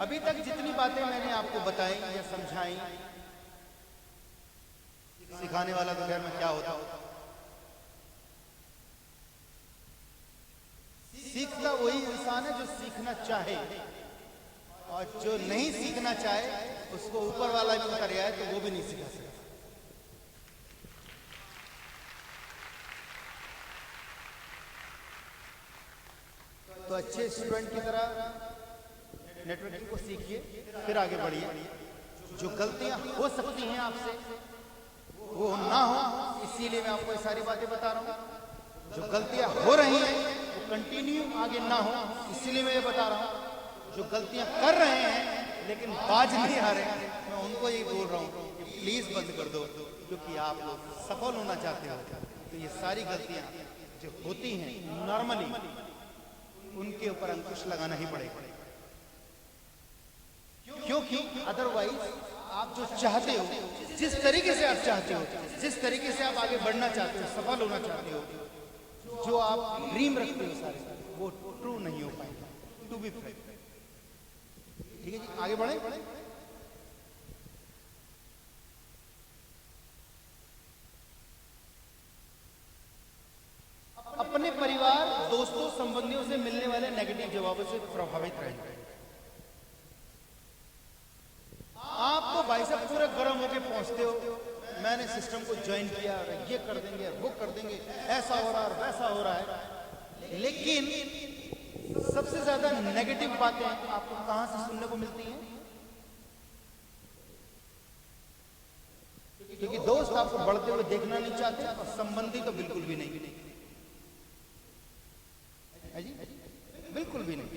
अभी तक जितनी बातें मैंने आपको बताई या समझाई, सिखाने वाला तो खैर मैं क्या होता, सीखता वही इंसान है जो सीखना चाहे, और जो नहीं सीखना चाहे उसको ऊपर वाला भी कर आए तो वो भी नहीं सिखा सकता। तो अच्छे स्टूडेंट की तरह नेटवर्किंग को सीखिए, फिर आगे बढ़िए। जो गलतियां हो सकती हैं आपसे वो ना हो, इसीलिए मैं आपको ये सारी बातें बता रहा हूं। जो गलतियां हो रही हैं वो कंटिन्यू आगे ना हो, इसीलिए मैं ये बता रहा हूं। जो गलतियां कर रहे हैं लेकिन बाज नहीं आ रहे हैं, मैं उनको यही बोल रहा हूं कि प्लीज बंद कर दो, क्योंकि आप लोग सफल होना चाहते हो। तो ये सारी गलतियां जो होती हैं नॉर्मली, उनके ऊपर अंकुश लगाना ही पड़ेगा, क्योंकि अदरवाइज आप जो चाहते हो, जिस तरीके से आप चाहते हो, जिस तरीके से आप आगे बढ़ना चाहते हो, सफल होना चाहते हो, जो आप ड्रीम रखते हो सारे, वो ट्रू नहीं हो पाएगा। टू बी फ्रैंक, ठीक है जी, आगे बढ़े। अपने परिवार, दोस्तों, संबंधियों से मिलने वाले नेगेटिव जवाबों से प्रभावित रहेंगे। आप तो भाई साहब पूरे गर्म होके पहुंचते हो, मैंने सिस्टम को ज्वाइन किया, ये कर देंगे, वो कर देंगे, ऐसा हो रहा है, वैसा हो रहा है, लेकिन सबसे ज्यादा नेगेटिव बातें आपको कहां से सुनने को मिलती हैं? क्योंकि दोस्त आपको बढ़ते हुए देखना नहीं चाहते, और संबंधी तो बिल्कुल भी नहीं, जी बिल्कुल भी नहीं।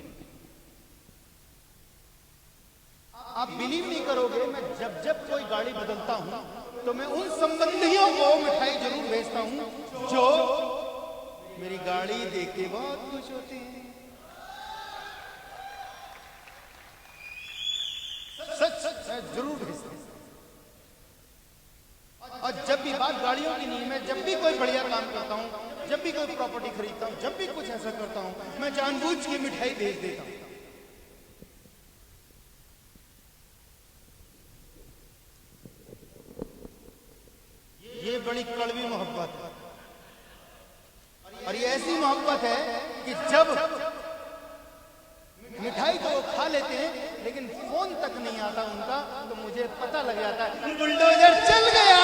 आप बिलीव नहीं करोगे, मैं जब जब कोई गाड़ी बदलता हूं तो मैं उन संबंधियों को मिठाई जरूर भेजता हूं जो मेरी गाड़ी देख के बहुत खुश होते हैं। सच मैं जरूर भेजता हूं। और जब भी बात गाड़ियों की नहीं, मैं जब भी कोई बढ़िया काम करता हूं, जब भी कोई प्रॉपर्टी खरीदता हूं, जब भी कुछ ऐसा करता हूं, मैं जानबूझ के मिठाई भेज देता हूं। ये बड़ी कड़वी मोहब्बत है, और ये ऐसी मोहब्बत है कि जब मिठाई तो वो खा लेते हैं लेकिन फोन तक नहीं आता उनका, तो मुझे पता लग जाता है बुलडोजर चल गया।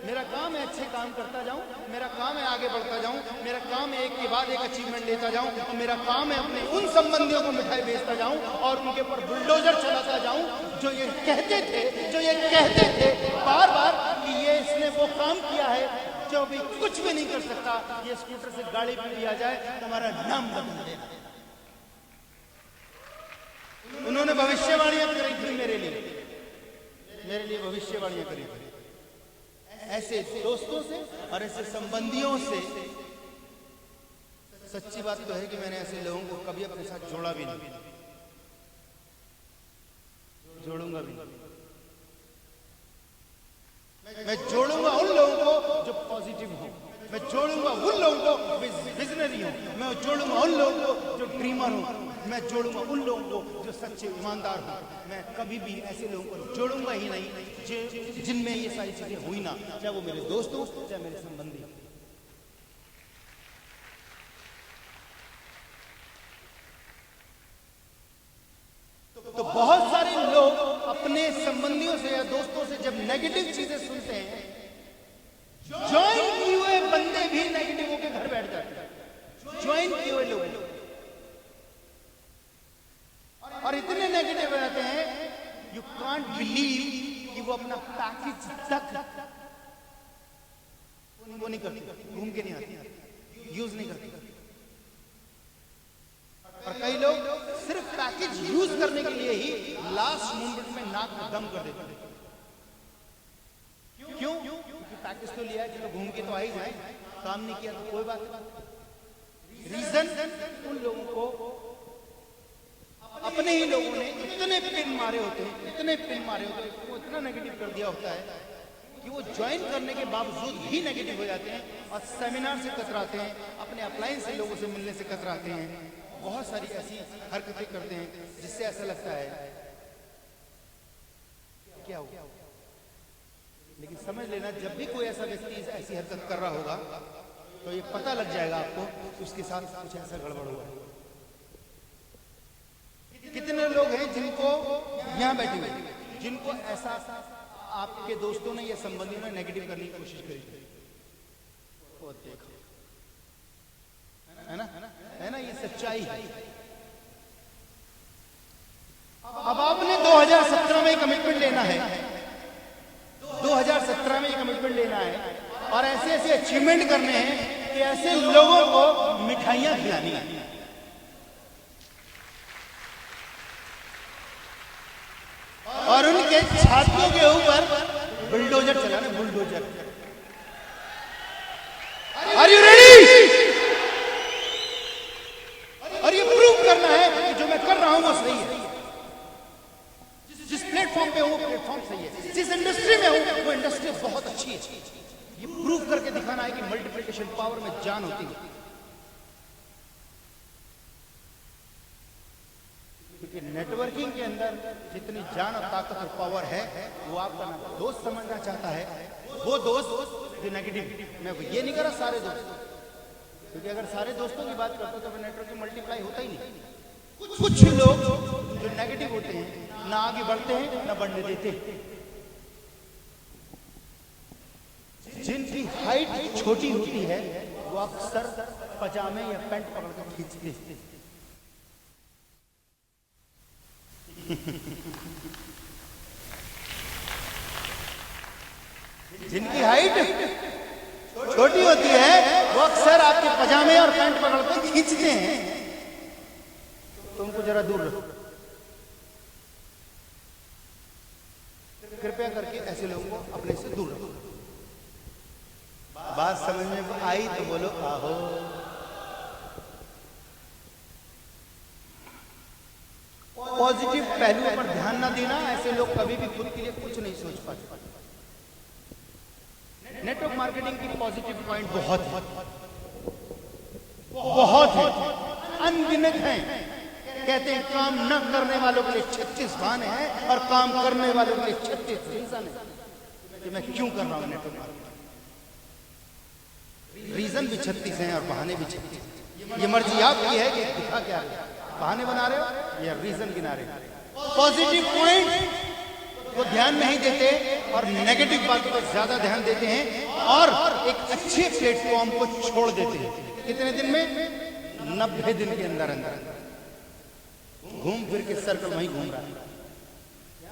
मेरा काम है अच्छे काम करता जाऊं, मेरा काम है आगे बढ़ता जाऊं, मेरा काम है एक के बाद एक अचीवमेंट लेता जाऊं, और मेरा काम है अपने उन संबंधियों को मिठाई बेचता जाऊं और उनके ऊपर बुलडोजर चलाता जाऊं जो ये कहते थे बार बार कि ये इसने वो काम किया है जो भी कुछ भी नहीं कर सकता, ये स्कूटर से गाड़ी भी लिया जाए तो हमारा नाम बदल देना। उन्होंने भविष्यवाणियां करी थी मेरे लिए भविष्यवाणियां करी थी। ऐसे दोस्तों से और ऐसे संबंधियों से, सच्ची बात तो है कि मैंने ऐसे लोगों को कभी अपने साथ जोड़ा भी नहीं, जोड़ूंगा भी नहीं। मैं जोड़ूंगा उन लोगों को जो पॉजिटिव हो, मैं जोड़ूंगा उन लोगों को विजनरी हो, मैं जोड़ूंगा उन लोगों को जो ड्रीमर हो, मैं जोड़ूंगा उन लोगों को जो सच्चे ईमानदार हो। मैं कभी भी ऐसे लोगों को जोड़ूंगा ही नहीं जिनमें ये सारी चीजें हुई ना, चाहे वो मेरे दोस्त हो, चाहे मेरे संबंधी। तो बहुत सारे लोग अपने संबंधियों से या दोस्तों से जब नेगेटिव चीजें सुनते हैं, ज्वाइन किए हुए बंदे भी नेगेटिव होकर घर बैठ जाते हैं, ज्वाइन किए हुए लोग, और इतने नेगेटिव रहते हैं यू कांट बिलीव कि वो अपना पैकेज तक वो नहीं करते, घूम के नहीं आते, यूज नहीं करते। और कई लोग सिर्फ पैकेज यूज करने के लिए ही लास्ट मोमेंट में नाक में दम कर देते हैं। क्यों? क्योंकि पैकेज तो लिया है, चलो घूम के तो आ ही जाए, काम नहीं किया तो कोई बात नहीं। रीजन उन लोगों को अपने ही लोगों ने इतने पिन मारे होते हैं, वो इतना नेगेटिव कर दिया होता है, कि वो ज्वाइन करने के बावजूद भी नेगेटिव हो जाते हैं और सेमिनार से कतराते हैं, अपने अपलाइन से लोगों से मिलने से कतराते हैं, बहुत सारी ऐसी हरकतें करते हैं जिससे ऐसा लगता है क्या हो। लेकिन समझ लेना, जब भी कोई ऐसा व्यक्ति ऐसी हरकत कर रहा होगा तो ये पता लग जाएगा आपको कि उसके साथ कुछ ऐसा गड़बड़ हुआ है। कितने लोग हैं जिनको यहां बैठे हुए, जिनको ऐसा आपके दोस्तों ने या संबंधियों ने नेगेटिव करने की कोशिश करी, वो देखो, है ना, ये सच्चाई है। अब आपने 2017 में कमिटमेंट लेना है, 2017 में कमिटमेंट लेना है और ऐसे ऐसे अचीवमेंट करने हैं कि ऐसे लोगों को मिठाइयां खिलानी है। और उनके छातियों के ऊपर बुलडोजर चलाना, बुलडोजर। Are you ready? और ये प्रूव करना है कि जो मैं कर रहा हूं वो सही है, जिस प्लेटफॉर्म पे हूं वो प्लेटफॉर्म सही है, जिस इंडस्ट्री में हूं वो इंडस्ट्री बहुत अच्छी है। ये प्रूव करके दिखाना है कि मल्टीप्लिकेशन पावर में जान होती है। क्योंकि नेटवर्किंग के अंदर जितनी जान और ताकत और पावर है, वो आपका ना दोस्त समझना चाहता है, वो दोस्त जो नेगेटिव। मैं ये नहीं कर रहा सारे दोस्त, क्योंकि अगर सारे दोस्तों की बात करता तो नेटवर्किंग मल्टीप्लाई होता ही नहीं। कुछ लोग जो नेगेटिव होते हैं ना आगे बढ़ते हैं ना बढ़ने देते। जिनकी हाइट छोटी होती है वो अक्सर पजामे या पैंट पकड़कर खींचते हैं। जिनकी हाइट छोटी होती है वो अक्सर आपके पजामे और पैंट पकड़कर खींचते हैं, तो उनको जरा दूर रखो। कृपया करके ऐसे लोगों को अपने से दूर रखो। बात समझ में आई तो बोलो आहो। पॉजिटिव पहलुओं पर ध्यान ना देना, ऐसे लोग कभी भी खुद के लिए कुछ नहीं सोच पाते। नेटवर्क मार्केटिंग की पॉजिटिव पॉइंट बहुत है, अनगिनत हैं। कहते हैं काम न करने वालों के लिए 36 बहाने हैं और काम करने वालों के लिए 36 रीजन है कि मैं क्यों कर रहा हूं नेटवर्क मार्केटिंग। रीजन भी 36 हैं और बहाने भी 36। ये मर्जी आपकी है कि दिखा क्या रहे, बहाने बना रहे हो या रीजन गिना रहे हो। पॉजिटिव पॉइंट को ध्यान नहीं देते और नेगेटिव बातों पर ज्यादा ध्यान देते हैं और एक अच्छे प्लेटफॉर्म को छोड़ देते हैं। कितने दिन में? 90 दिन के अंदर अंदर घूम फिर के सर्कल वहीं घूम रहा है।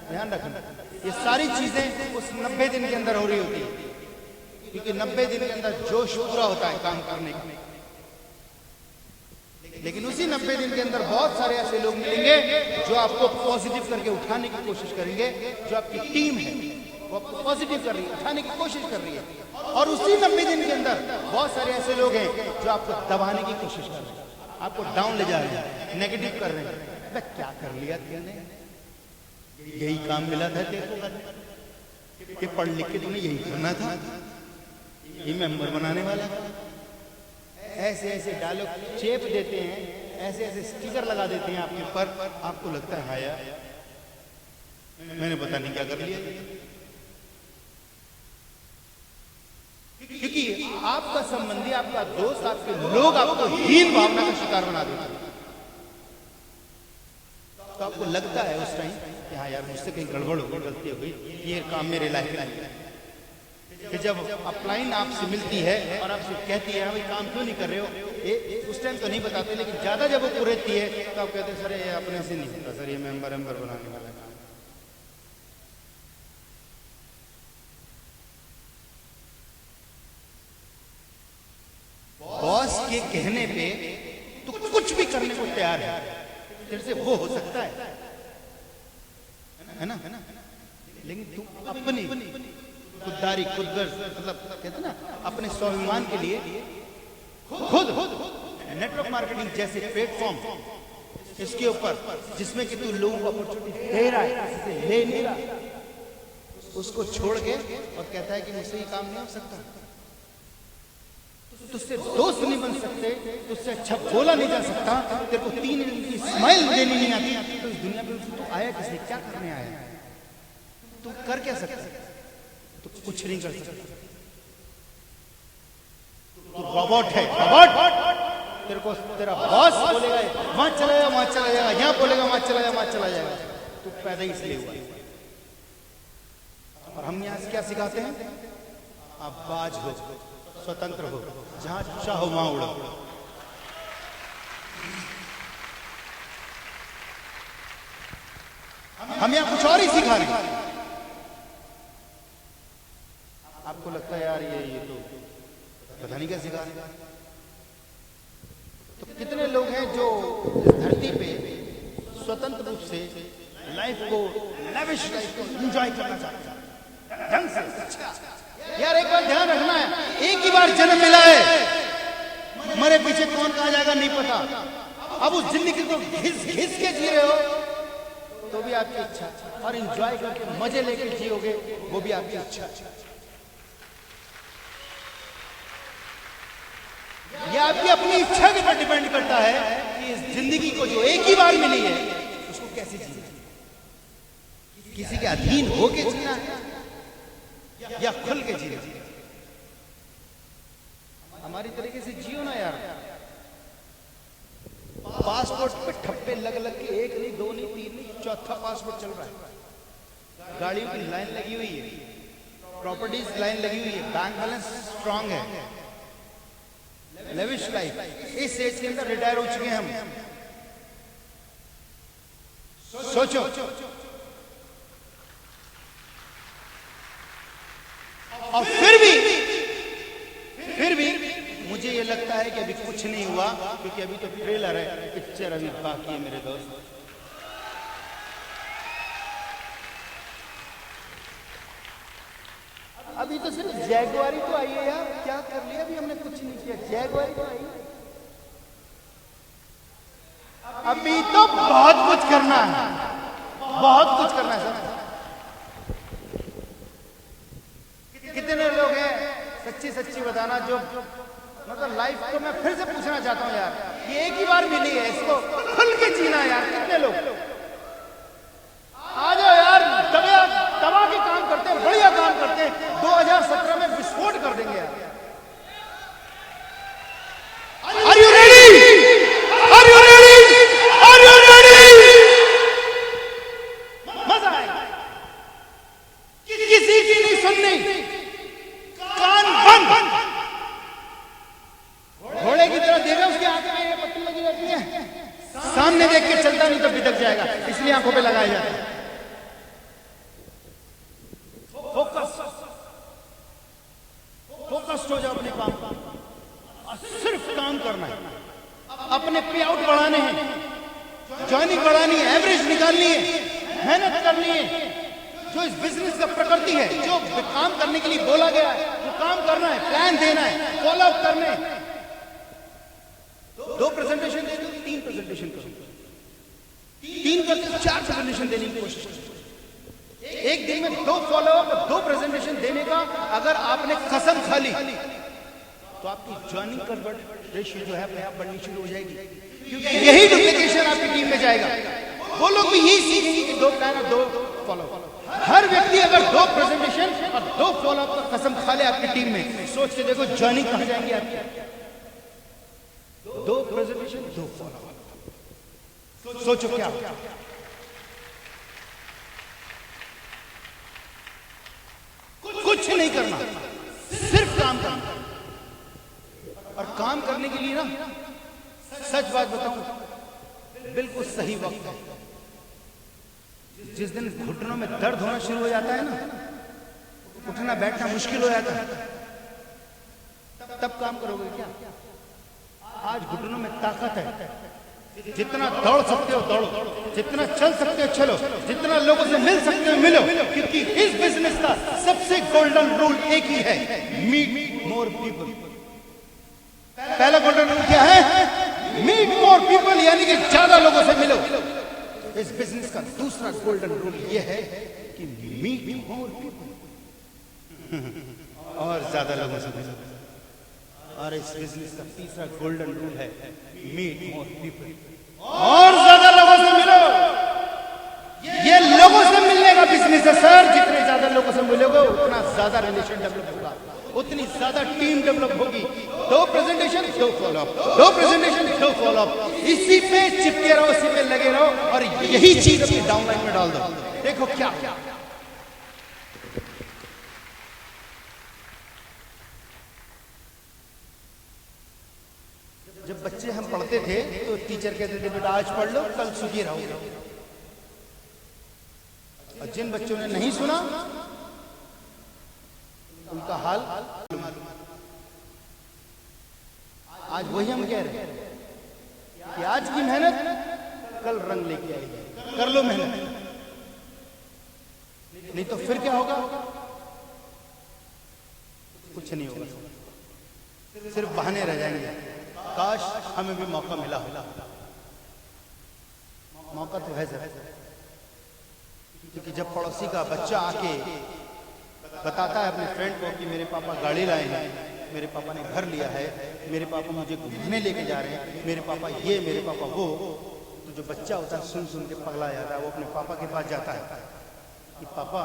ध्यान रखना, ये सारी चीजें उस 90 दिन के अंदर हो रही होती है, क्योंकि 90 दिन के अंदर जोश पूरा होता है काम करने का। लेकिन उसी 90 दिन के अंदर बहुत सारे ऐसे लोग मिलेंगे जो आपको पॉजिटिव करके उठाने की कोशिश करेंगे। जो आपकी टीम है वो आपको पॉजिटिव कर रही है, उठाने की कोशिश कर रही है। और उसी 90 दिन के अंदर बहुत सारे ऐसे लोग हैं जो आपको दबाने की कोशिश कर रहे हैं, आपको डाउन ले जा रहे हैं, नेगेटिव कर रहे हैं। क्या कर लिया तूने, यही काम मिला था तेरे को कि पढ़ लिख के तूने यही करना था, ये मेंबर बनाने वाला। ऐसे ऐसे डायलॉग चेप देते हैं, ऐसे ऐसे स्टिकर लगा देते हैं आपके ऊपर, आपको लगता है हाय यार मैंने पता नहीं क्या कर लिया। क्योंकि आपका संबंधी, आपका दोस्त, आपके लोग आपको हीन भावना का शिकार बना देते हैं। तो आपको लगता है उस टाइम कि हाँ यार मुझसे कहीं गड़बड़ हो गई, गलती हो गई, ये काम मेरे लायक नहीं है। कि जब अपलाइन आपसे मिलती है और आपसे कहती है भाई काम क्यों नहीं कर रहे हो, उस टाइम तो नहीं बताते, लेकिन ज्यादा जब वो रहती है तो आप कहते हैं सर ये अपने से नहीं होता, सर ये मेंबर बनाने वाला काम। बॉस के कहने पे तो कुछ भी करने को तैयार है, तेरे से वो हो सकता है ना, लेकिन तू अपनी खुददारी, खुदगर्ज, मतलब कहते ना अपने स्वाभिमान के लिए खुद नेटवर्क मार्केटिंग जैसे प्लेटफॉर्म इसके ऊपर जिसमें कि तू लोगों को अपॉर्चुनिटी दे रहा है, ले नहीं रहा, उसको छोड़ के और कहता है कि मुझसे ये काम नहीं हो सकता, तुझसे दोस्त नहीं बन सकते, तुझसे अच्छा बोला नहीं जा सकता, तेरे को 3 स्माइल देनी नहीं आती, तो इस दुनिया पे तू आया किसने, क्या करने आया, तू कर क्या सकता, तू कुछ नहीं कर सकता, तू रोबोट है, रोबोट। तेरे को तेरा बॉस बोलेगा वहां चला जाएगा, वहां चला जाएगा, यहाँ बोलेगा वहां चला जाएगा, वहां चला जाएगा, तू पैदा ही इसलिए हुआ है। और हम यहाँ क्या सिखाते हैं, आप बाज हो, स्वतंत्र हो, जहां चाहो वहां उड़ो। हम यहाँ कुछ और ही सिखा रहे हैं। आपको लगता है यार ये तो पता नहीं क्या सिखा रहे हैं। तो कितने लोग हैं जो इस धरती पे स्वतंत्र रूप से लाइफ को, लैविश लाइफ को एंजॉय करना चाहते हैं ढंग से। यार एक बार ध्यान रखना है, एक ही बार जन्म मिला है, मरे पीछे कौन कहाँ जाएगा नहीं पता। अब उस जिंदगी को घिस घिस के जी रहे हो तो भी आपकी इच्छा, और एंजॉय करके मजे लेके जियोगे वो भी आपकी इच्छा। यह आपकी अपनी इच्छा के पर डिपेंड करता है कि इस जिंदगी को जो एक ही बार मिली है उसको कैसे जीना, किसी के अधीन होके जीना है या खुल के जीना। हमारी तरीके से जियो ना यार। पासपोर्ट पे ठप्पे लग लग के 1 नहीं 2 नहीं 3 नहीं 4था पासपोर्ट चल रहा है। गाड़ियों की लाइन लगी हुई है, प्रॉपर्टीज लाइन लगी हुई है, बैंक बैलेंस स्ट्रांग है, लेविश लाइफ। इस एज के अंदर रिटायर हो चुके हैं हम। सोचो, और फिर भी मुझे ये लगता है कि अभी कुछ नहीं हुआ, क्योंकि अभी तो ट्रेलर है, पिक्चर अभी बाकी है मेरे दोस्त। अभी तो सिर्फ जैगवारी तो आई है यार, क्या कर लिया, अभी हमने कुछ नहीं किया, जैगवारी तो आई है। अभी तो बहुत कुछ करना है, बहुत कुछ करना है सर। कितने लोग हैं सच्ची सच्ची बताना जो मतलब लाइफ को मैं फिर से पूछना चाहता हूं यार, ये एक ही बार मिली है, इसको खुल के जीना है यार। कितने लोग आ जाओ यार, दबा के काम करते हैं, बढ़िया काम करते हैं, 2017 में विस्फोट कर देंगे यार। Are you ready? Are you ready? Are you ready? मजा आएगा, किसी की नहीं सुननी, कान बंद। घोड़े की तरह देगा, उसके आंखें में ये पट्टी लगी रहती है, सामने देख के चलता नहीं तो बिदक जाएगा, इसलिए आंखों पे लगाया जाता है। फोकस्ड हो जाओ अपने काम पर, सिर्फ काम करना है, अपने पे आउट बढ़ाने हैं, जॉइनिंग बढ़ानी है, एवरेज निकालनी है, मेहनत करनी है। जो इस बिजनेस का प्रकृति है, जो काम करने के लिए बोला गया है, वो काम करना है, प्लान देना है, फॉलो अप करने हैं। 2 प्रेजेंटेशन दे दो, 3 प्रेजेंटेशन करो, 3 करके 4 प्रेजेंटेशन देने की कोशिश करो। एक दिन में 2 फॉलो अप, 2 प्रेजेंटेशन देने का अगर आपने कसम खा ली तो आपकी ज्वाइनिंग कन्वर्ट रेशियो जो है अपने आप बढ़नी शुरू हो जाएगी, क्योंकि यही डुप्लीकेशन आपकी टीम में जाएगा। वो लोग भी यही सीखेंगे कि 2 प्लान और 2 फॉलो अप। हर व्यक्ति अगर 2 प्रेजेंटेशन और 2 फॉलो अप का कसम खा ले आपकी टीम में, सोच के देखो ज्वाइनिंग कहां जाएंगी आपकी। 2 प्रेजेंटेशन 2 फॉलो अप, सोचो क्या होगा। कुछ नहीं करना, सिर्फ काम करना। और काम करने के लिए ना, सच बात बताऊं, बिल्कुल सही वक्त है। जिस दिन घुटनों में दर्द होना शुरू हो जाता है ना, उठना बैठना मुश्किल हो जाता है, तब काम करोगे क्या? आज घुटनों में ताकत है, जितना दौड़ सकते हो दौड़ो, जितना चल सकते हो चलो, जितना लोगों से मिल सकते हो मिलो, क्योंकि इस बिजनेस का सबसे गोल्डन रूल एक ही है, मीट मोर पीपल। पहला गोल्डन रूल क्या है? मीट मोर पीपल, यानी कि ज्यादा लोगों से मिलो। इस बिजनेस का दूसरा गोल्डन रूल यह है कि मीट मोर पीपल, और ज्यादा लोगों से मिलो। और इस बिजनेस का तीसरा गोल्डन रूल है मीट मोर पीपल, और ज्यादा लोगों से मिलो। ये लोगों से मिलने का बिजनेस है सर। जितने ज्यादा लोगों से मिलोगे उतना ज्यादा रिलेशन डेवलप होगा, उतनी ज्यादा टीम डेवलप होगी। दो प्रेजेंटेशन दो फॉलो अप, दो प्रेजेंटेशन दो फॉलो अप, इसी पे चिपके रहो, इसी पे लगे रहो, और यही चीज अपनी डाउनलाइन में डाल दो। देखो क्या जब बच्चे हम पढ़ते थे तो टीचर कहते थे बेटा आज पढ़ लो कल सुखी रहोगे, और जिन बच्चों ने नहीं सुना उनका हाल आज वही हम कह रहे हैं कि आज की मेहनत कल रंग लेके आएगी। कर लो मेहनत, नहीं तो फिर क्या होगा? कुछ नहीं होगा, सिर्फ बहाने रह जाएंगे। काश हमें भी मौका मिला हो। मौका तो है सर, क्योंकि जब पड़ोसी का बच्चा आके बताता है अपने फ्रेंड को कि मेरे पापा गाड़ी लाए हैं, मेरे पापा ने घर लिया है, मेरे पापा मुझे घूमने लेके जा रहे हैं, मेरे पापा ये, मेरे पापा वो, तो जो बच्चा होता है सुन सुन के पगला जाता है। वो अपने पापा के पास जाता है कि पापा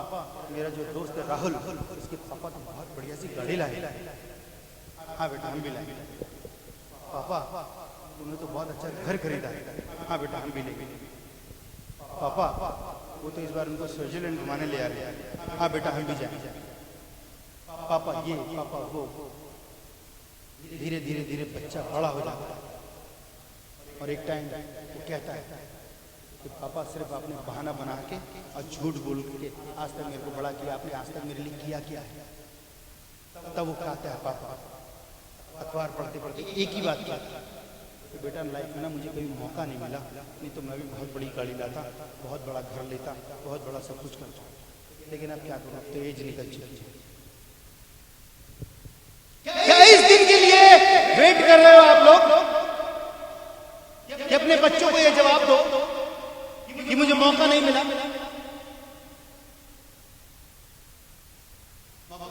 मेरा जो दोस्त है राहुल, उसके पापा तो बहुत बढ़िया सी गाड़ी लाए। हाँ बेटा हम भी लाए। पापा तुमने तो बहुत अच्छा घर खरीदा है। हाँ बेटा हम भी लेंगे। पापा वो तो इस बार उनको स्विट्जरलैंड घुमाने ले आ रहे हैं। हाँ बेटा हम भी जाएंगे। पापा ये, पापा वो। धीरे धीरे धीरे बच्चा बड़ा हो जाता है, और एक टाइम वो कहता है कि पापा सिर्फ आपने बहाना बना के और झूठ बोल के आज तक मेरे को बड़ा किया, आपने आज तक मेरे लिए किया क्या है? तब वो कहता है पापा अखबार पढ़ते पढ़ते एक ही बात किया कि बेटा लाइफ में ना मुझे कभी मौका नहीं मिला, नहीं तो मैं भी बहुत बड़ी गाड़ी लाता, बहुत बड़ा घर लेता, बहुत बड़ा सब कुछ करता, लेकिन अब क्या करूँ, अब तो एज निकल चुकी है। क्या इस दिन के लिए वेट कर रहे हो आप लोग कि अपने बच्चों को ये जवाब दो कि मुझे मौका नहीं मिला?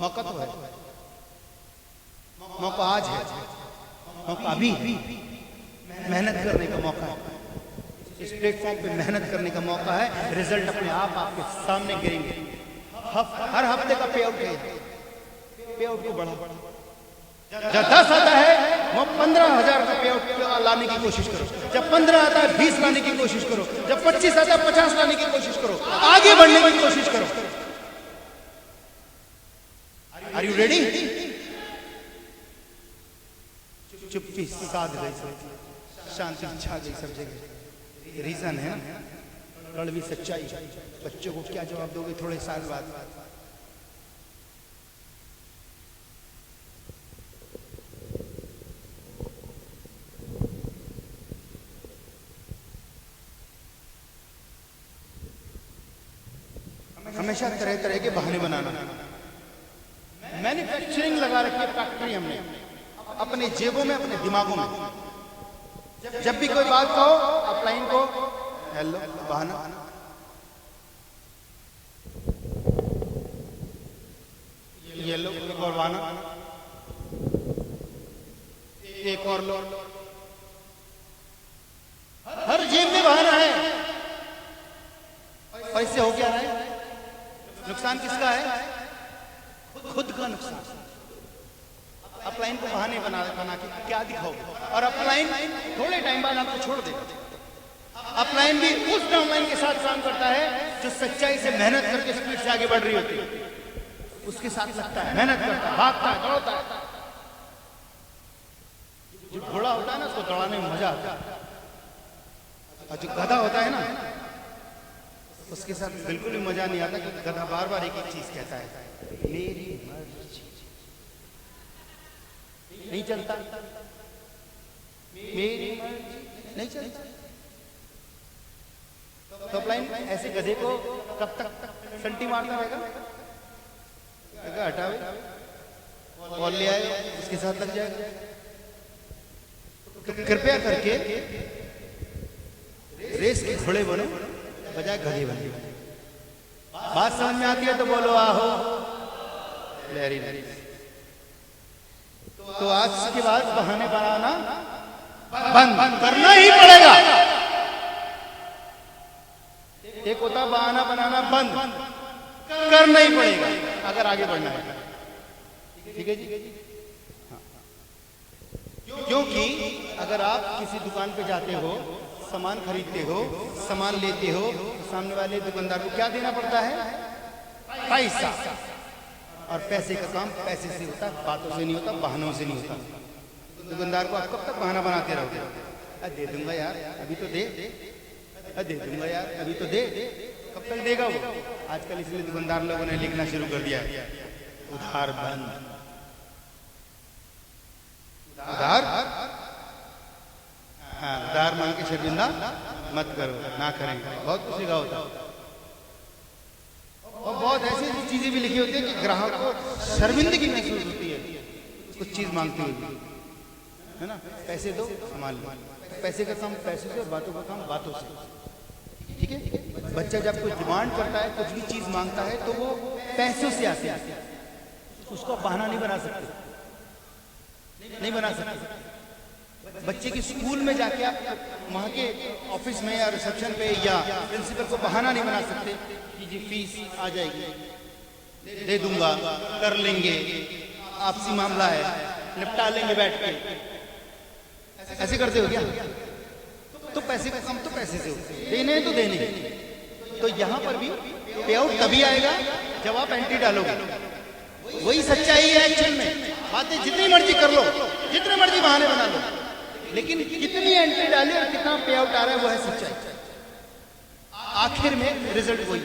मौका तो है, मौका आज है, मौका अभी मेहनत करने का मौका है। इस प्लेटफॉर्म पे मेहनत करने का मौका है। रिजल्ट अपने आप आपके सामने गिरेंगे। हर हफ्ते का पे आउट है, पे आउट को बढ़ा। जब 10 आता है वो 15,000 का पे आउट लाने की कोशिश करो। जब 15 आता है 20 लाने की कोशिश करो। जब 25 आता है 50 लाने की कोशिश करो। आगे बढ़ने की कोशिश करो। Are you ready? चुप्पी साध गई, शांति छा गई सब जगह। रीजन है ना, कड़वी सच्चाई। बच्चों को क्या जवाब दोगे थोड़े साल बाद? हमेशा तरह तरह के बहाने बनाना। मैन्युफैक्चरिंग लगा रखी है फैक्ट्री हमने अपने जेबों में, अपने दिमागों में। जब भी कोई बात कहो अपलाइन को हेलो बहाना, ये लो एक और बहाना, एक और लो। हर जेब में बहाना है। और इससे हो क्या रहा है? नुकसान किसका है? खुद का नुकसान। अपलाइन को बहाने बना के क्या दिखाओगे? और अपलाइन थोड़े टाइम बाद आपको छोड़ देगा। अपलाइन भी उस डाउनलाइन के साथ काम करता है जो सच्चाई से मेहनत करके स्पीड से आगे बढ़ रही होती है। उसके साथ लगता है, मेहनत करता है, भागता है, दौड़ता है। जो घोड़ा होता है ना उसको दौड़ाने में मजा आता है, और जो गधा होता है ना उसके साथ बिल्कुल भी मजा नहीं आता, क्योंकि गधा बार बार एक ही चीज कहता है, मेरी मर्जी। नहीं चलता, मेरी मर्जी नहीं चलता। तो अपलाइन ऐसे गधे को कब तक संटी मारता रहेगा? हटावे बॉल ले आए, उसके साथ लग जाएगा। तो कृपया करके रेस के घोड़े बनो बजाय गधे बने। बात समझ में आती है तो बोलो आहो। Very nice. तो आज के बाद बहाने बनाना बंद करना ही पड़ेगा। एक होता बहाना बनाना बंद करना ही पड़ेगा अगर आगे बढ़ना है। ठीक है जी। क्योंकि अगर आप किसी दुकान पे जाते हो, सामान खरीदते हो, सामान लेते हो, तो सामने वाले दुकानदार को क्या देना पड़ता है? पैसा। और पैसे का काम पैसे से होता है, बातों से नहीं होता, बहानों से नहीं होता। दुकानदार को आप कब तक बहाना बनाते रहोगे? दे दूंगा यार, अभी तो दे दूंगा यार, अभी तो दे। कब तक देगा वो? आजकल इसलिए दुकानदार लोगों ने लिखना शुरू कर दिया है, उधार बंद। उधार, हाँ, उधार मांग के शर्मिंदा मत करो, ना करेंगे। बहुत कुछ लिखा होता है और बहुत ऐसी चीजें भी लिखी होती है कि ग्राहक को शर्मिंदगी महसूस होती है कुछ चीज मांगते हुए, है ना। पैसे दो, सामान लो। पैसे का काम पैसे से, बातों का काम बातों से। ठीक है। बच्चा जब कुछ डिमांड करता है, कुछ भी चीज मांगता है, तो वो पैसों से आती है, उसको बहाना नहीं बना सकते, नहीं बना सकते। बच्चे की स्कूल में जाके आप वहाँ के ऑफिस में या रिसेप्शन पे या प्रिंसिपल को बहाना नहीं बना सकते कि जी फीस आ जाएगी, दे दूंगा, कर लेंगे, आपसी मामला है, निपटा लेंगे बैठ के। ऐसे करते हो क्या? तो पैसे का काम तो पैसे से होता है, देने तो देने। तो यहाँ पर भी पे आउट तभी आएगा जब आप एंट्री डालोगे। वही सच्चाई है एक्चुअल में। बातें जितनी मर्जी कर लो, जितने मर्जी बहाने बना लो, लेकिन कितनी एंट्री डाली और कितना पे आउट आ रहा है, वो है सच्चाई। आखिर में रिजल्ट वही।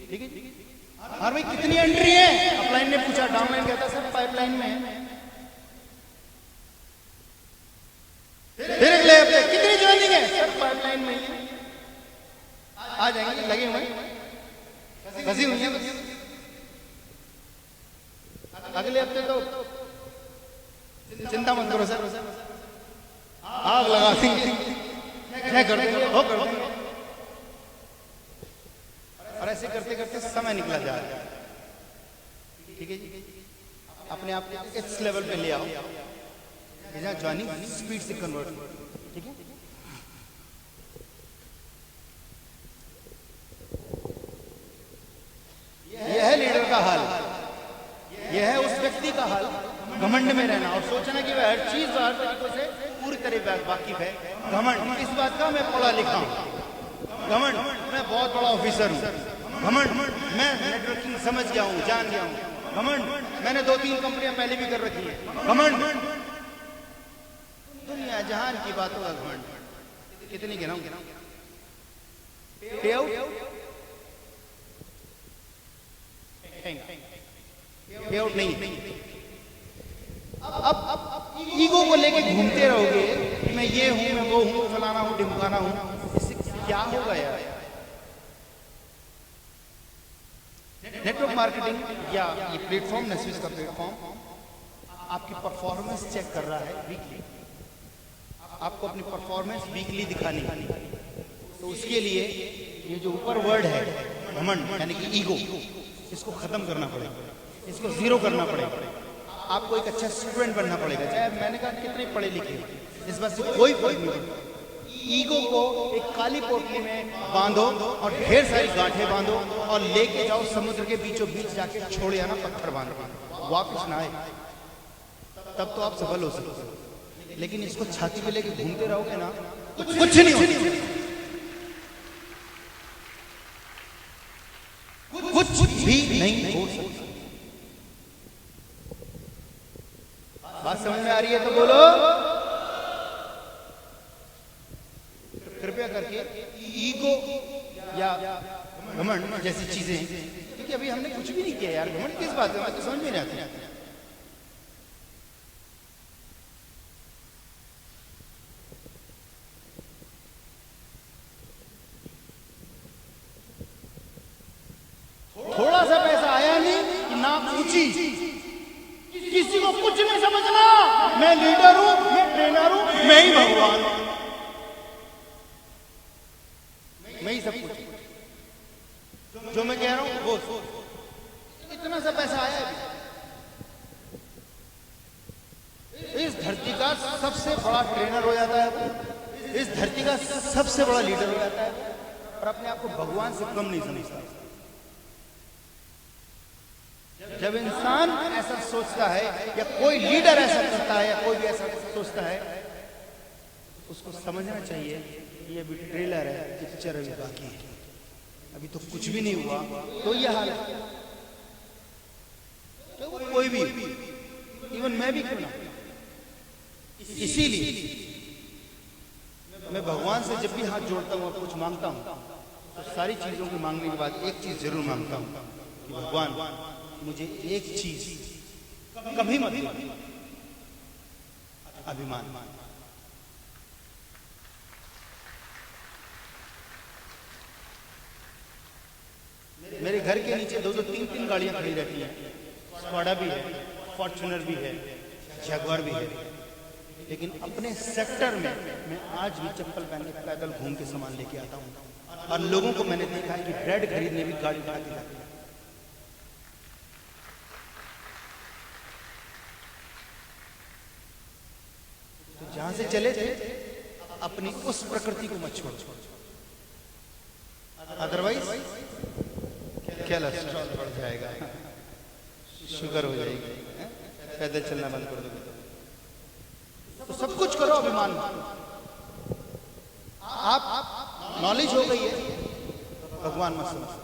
ठीक है। और भाई कितनी एंट्री है? अपलाइन ने पूछा, डाउनलाइन कहता सर पाइपलाइन में है। फिर अगले हफ्ते कितनी ज्वाइनिंग है? सर पाइपलाइन में है। आ जाएंगे, लगे हुए, फंसी हुई है। अगले हफ्ते तो चिंता मत करो सर, आग लगा देंगे, क्या कर देंगे, वो कर देंगे। और ऐसे करते करते समय निकला जा रहा है। ठीक है जी। अपने आप को इस लेवल पे ले आओ जहाँ ज्वाइनिंग स्पीड से कन्वर्ट हो। ठीक है। यह है लीडर का हाल, यह है उस व्यक्ति का हाल, घमंड में रहना और सोचना कि वह हर चीज हर तरीकों से पूरी तरह वाकिफ है। घमंड इस बात का मैं पढ़ा लिखा हूँ, घमंड मैं बहुत बड़ा ऑफिसर हूँ, घमंड मैं नेटवर्किंग समझ गया हूँ, जान गया हूँ, घमंड मैंने 2-3 कंपनियां पहले भी कर रखी है, घमंड। दुनिया जहान की बातों का घमंड। कितनी गिनाऊं? पे आउट नहीं। अब ईगो को लेके घूमते रहोगे कि मैं ये हूं, मैं वो हूं, फलाना हूं, ढिमकाना हूं, इससे क्या होगा यार? नेटवर्क मार्केटिंग या ये प्लेटफॉर्म, नेसविस का प्लेटफॉर्म आपकी परफॉर्मेंस चेक कर रहा है वीकली। आपको अपनी परफॉर्मेंस वीकली दिखानी है, तो उसके लिए ये जो ऊपर वर्ड है घमंड यानी कि ईगो, इसको खत्म करना पड़ेगा, इसको जीरो करना पड़ेगा। आपको एक अच्छा स्टूडेंट बनना पड़ेगा, चाहे मैंने कहा कितने पढ़े लिखे, इस बात से कोई फर्क नहीं पड़ता। ईगो को एक काली पोटली में बांधो और ढेर सारी गांठें बांधो और लेके जाओ समुद्र के बीचों बीच, जाके छोड़े आना पत्थर बांध, वापस ना आए, तब तो आप सफल हो सकते हो। लेकिन इसको छाती पे लेके घूमते रहोगे ना, कुछ नहीं होगा, कुछ भी नहीं हो सकता। बात समझ में आ रही है तो बोलो। कृपया करके ईगो या घमंड जैसी चीजें, क्योंकि अभी हमने कुछ भी नहीं किया यार, घमंड किस बात है तो समझ में नहीं आती। थोड़ा सा पैसा आया नहीं कि नाक ऊंची, किसी को कुछ नहीं समझना, मैं लीडर हूं, मैं ट्रेनर हूं, मैं ही भगवान हूं, मैं ही सब कुछ। का सबसे बड़ा ट्रेनर हो जाता है, इस धरती का सबसे बड़ा लीडर हो जाता है और अपने आप को भगवान से कम नहीं समझता। जब इंसान ऐसा सोचता है या कोई लीडर ऐसा करता है या कोई भी ऐसा सोचता है, उसको समझना चाहिए कि ये अभी ट्रेलर है, पिक्चर अभी बाकी है, अभी तो कुछ भी नहीं हुआ। तो यह हाल है, तो कोई भी, इवन मैं भी क्यों ना। इसीलिए मैं भगवान से जब भी हाथ जोड़ता हूँ और कुछ मांगता हूँ, तो सारी चीजों को मांगने के बाद एक चीज जरूर मांगता हूँ कि भगवान मुझे एक चीज कभी मत दो, अभिमान। मेरे घर के नीचे 2-2, 3-3 गाड़ियां खड़ी रहती हैं, स्कॉडा भी है, फॉर्च्यूनर भी है, जगुआर भी है, लेकिन अपने सेक्टर में मैं आज भी चप्पल पहन के पैदल घूम के सामान लेके आता हूँ। और लोगों को मैंने देखा है कि ब्रेड खरीदने भी गाड़ी उठा के जाते हैं। तो जहां से चले थे अपनी उस प्रकृति को मत छोड़ो, अदरवाइज कोलेस्ट्रॉल बढ़ जाएगा, शुगर हो जाएगी, पैदल चलना बंद कर दोगे। तो सब कुछ करो अभिमान में। आप नॉलेज हो गई है, भगवान मत समझो।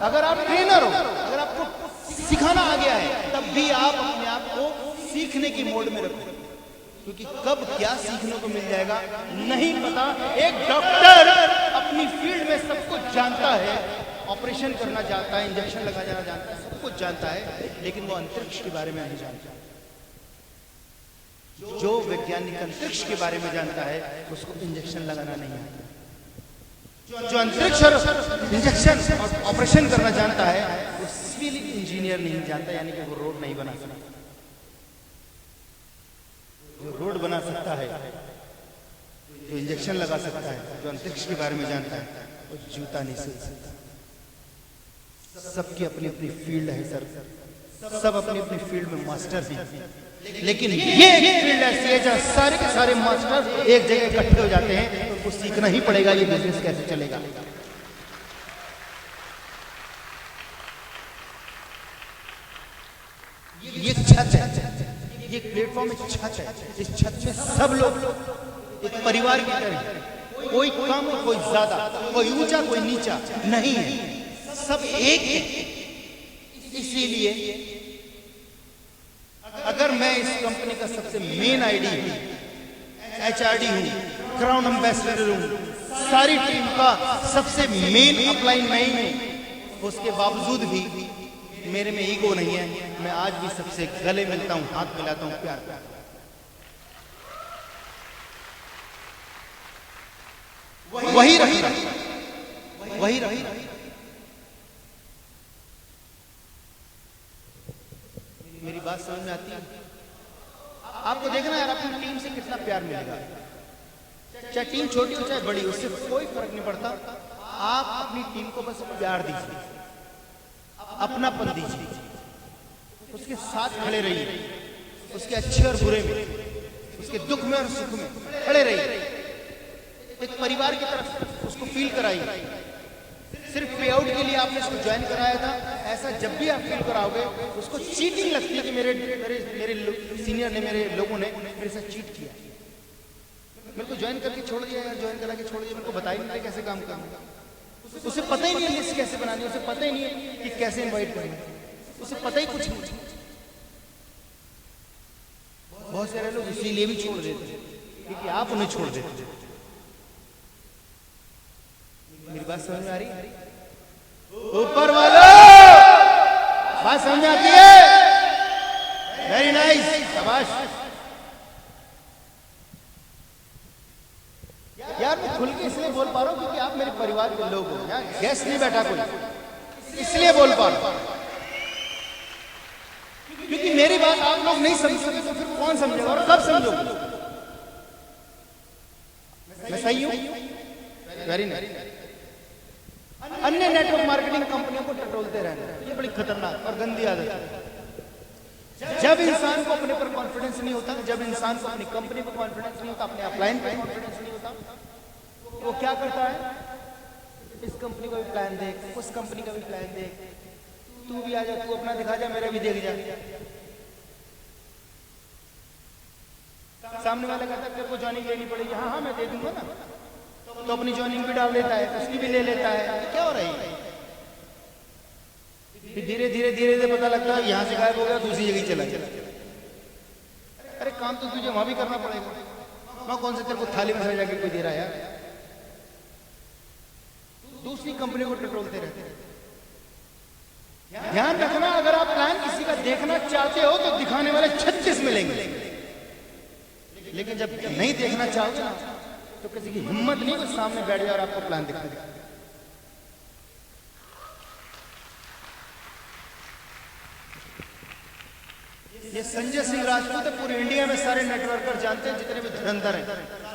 अगर आप ट्रेनर हो, अगर आपको सिखाना आ गया है, तब भी आप अपने आप को सीखने की मोड में रखो, क्योंकि कब क्या सीखने को मिल जाएगा नहीं पता। एक डॉक्टर अपनी फील्ड में सब कुछ जानता है, ऑपरेशन करना जानता है, इंजेक्शन लगाना जानता है, सब कुछ जानता है, लेकिन वो अंतरिक्ष के बारे में नहीं जानता। जो वैज्ञानिक अंतरिक्ष के बारे में जानता है, उसको इंजेक्शन लगाना नहीं आता। जो अंतरिक्ष और इंजेक्शन और ऑपरेशन करना जानता है, वो सिविल इंजीनियर नहीं जानता, यानी कि वो रोड नहीं बना सकता। जो रोड बना सकता है, जो इंजेक्शन लगा सकता है, जो अंतरिक्ष के बारे में जानता है, वो जूता नहीं सिल सकता। सबकी अपनी अपनी फील्ड है सर, सब अपनी अपनी फील्ड में मास्टर हैं, लेकिन ये एक फील्ड ऐसी है जहां सारे के सारे मास्टर एक जगह इकट्ठे हो जाते हैं। तो उनको सीखना ही पड़ेगा ये बिजनेस कैसे चलेगा। ये छत है, ये प्लेटफॉर्म एक छत है, इस छत में सब लोग एक परिवार की तरह, कोई कम कोई ज्यादा, कोई ऊंचा कोई नीचा नहीं है, सब एक है। इसीलिए अगर मैं इस कंपनी का सबसे मेन आईडी हूं, एचआरडी हूं, क्राउन एम्बेसडर हूं, सारी टीम का सबसे मेन अपलाइन मैं ही हूं, उसके बावजूद भी मेरे में ईगो नहीं है। मैं आज भी सबसे गले मिलता हूं, हाथ मिलाता हूं, प्यार करता हूं। वही रही, वही रही। मेरी बात समझ में आती है? आपको देखना यार, अपनी टीम से कितना प्यार मिलेगा। चाहे टीम छोटी हो चाहे बड़ी, उससे कोई फर्क नहीं पड़ता। आप अपनी टीम को बस प्यार दीजिए, अपनापन दीजिए, उसके साथ खड़े रहिए, उसके अच्छे और बुरे में, उसके दुख में और सुख में खड़े रहिए। एक परिवार की तरफ उसको फील कराइए। सिर्फ पे आउट के लिए आपने इसको ज्वाइन कराया था, ऐसा जब भी आप फील कराओगे उसको चीटिंग लगती है कि मेरे सीनियर ने, मेरे लोगों ने मेरे साथ चीट किया, मेरे को ज्वाइन करके छोड़ दिया यार, ज्वाइन करा के छोड़ दिया, मेरे को बताया नहीं कैसे काम करना। उसे पता ही नहीं है लिस्ट कैसे बनानी, उसे पता ही नहीं है कि कैसे इनवाइट करना, उसे पता ही कुछ नहीं। बहुत सारे लोग इसीलिए भी छोड़ देते हैं क्योंकि आप उन्हें छोड़ देते हैं। मेरी बात समझ में आ रही है? ऊपर वालों, बात समझ आती है? वेरी नाइस, शाबाश। यार मैं खुल के इसलिए बोल पा रहा हूं क्योंकि आप मेरे परिवार के लोग हो, यार गेस्ट नहीं बैठा कोई, इसलिए बोल पा रहा हूं। क्योंकि मेरी बात आप लोग नहीं समझोगे तो फिर कौन समझेगा और कब समझोगे? मैं सही हूं? Very nice. अन्य नेटवर्क मार्केटिंग कंपनियों को टटोलते रहना, ये बड़ी खतरनाक और गंदी आदत है। जब इंसान को अपने पर कॉन्फिडेंस नहीं होता, जब इंसान को अपनी कंपनी पर कॉन्फिडेंस नहीं होता, अपने अपलाइन पर कॉन्फिडेंस नहीं होता, वो क्या करता है? इस कंपनी का भी प्लान देख, उस कंपनी का भी प्लान देख, तू भी आ जा, तू अपना दिखा जा, मेरा भी देख जा। सामने वाला कहता है तेरे को ज्वाइनिंग लेनी पड़ेगी, हाँ हाँ मैं दे दूंगा ना, तो अपनी ज्वाइनिंग भी डाल देता है, उसकी भी ले लेता है। क्या हो रही है? धीरे धीरे धीरे धीरे पता लगता है यहाँ से गायब हो गया, दूसरी जगह चला गया। अरे काम तो तुझे वहां भी करना पड़ेगा, वहां कौन से तेरे को थाली में सजा के कोई दे रहा है यार? दूसरी कंपनी को टटोलते रहते हैं। ध्यान रखना, अगर आप प्लान किसी का देखना चाहते हो तो दिखाने वाले 36 मिलेंगे, लेकिन जब नहीं देखना चाहोगे ना तो किसी की हिम्मत नहीं कि सामने बैठ जाए और आपको प्लान दिखा दे। ये संजय सिंह राजपूत है, पूरे इंडिया में सारे नेटवर्कर जानते हैं, जितने भी धुरंधर हैं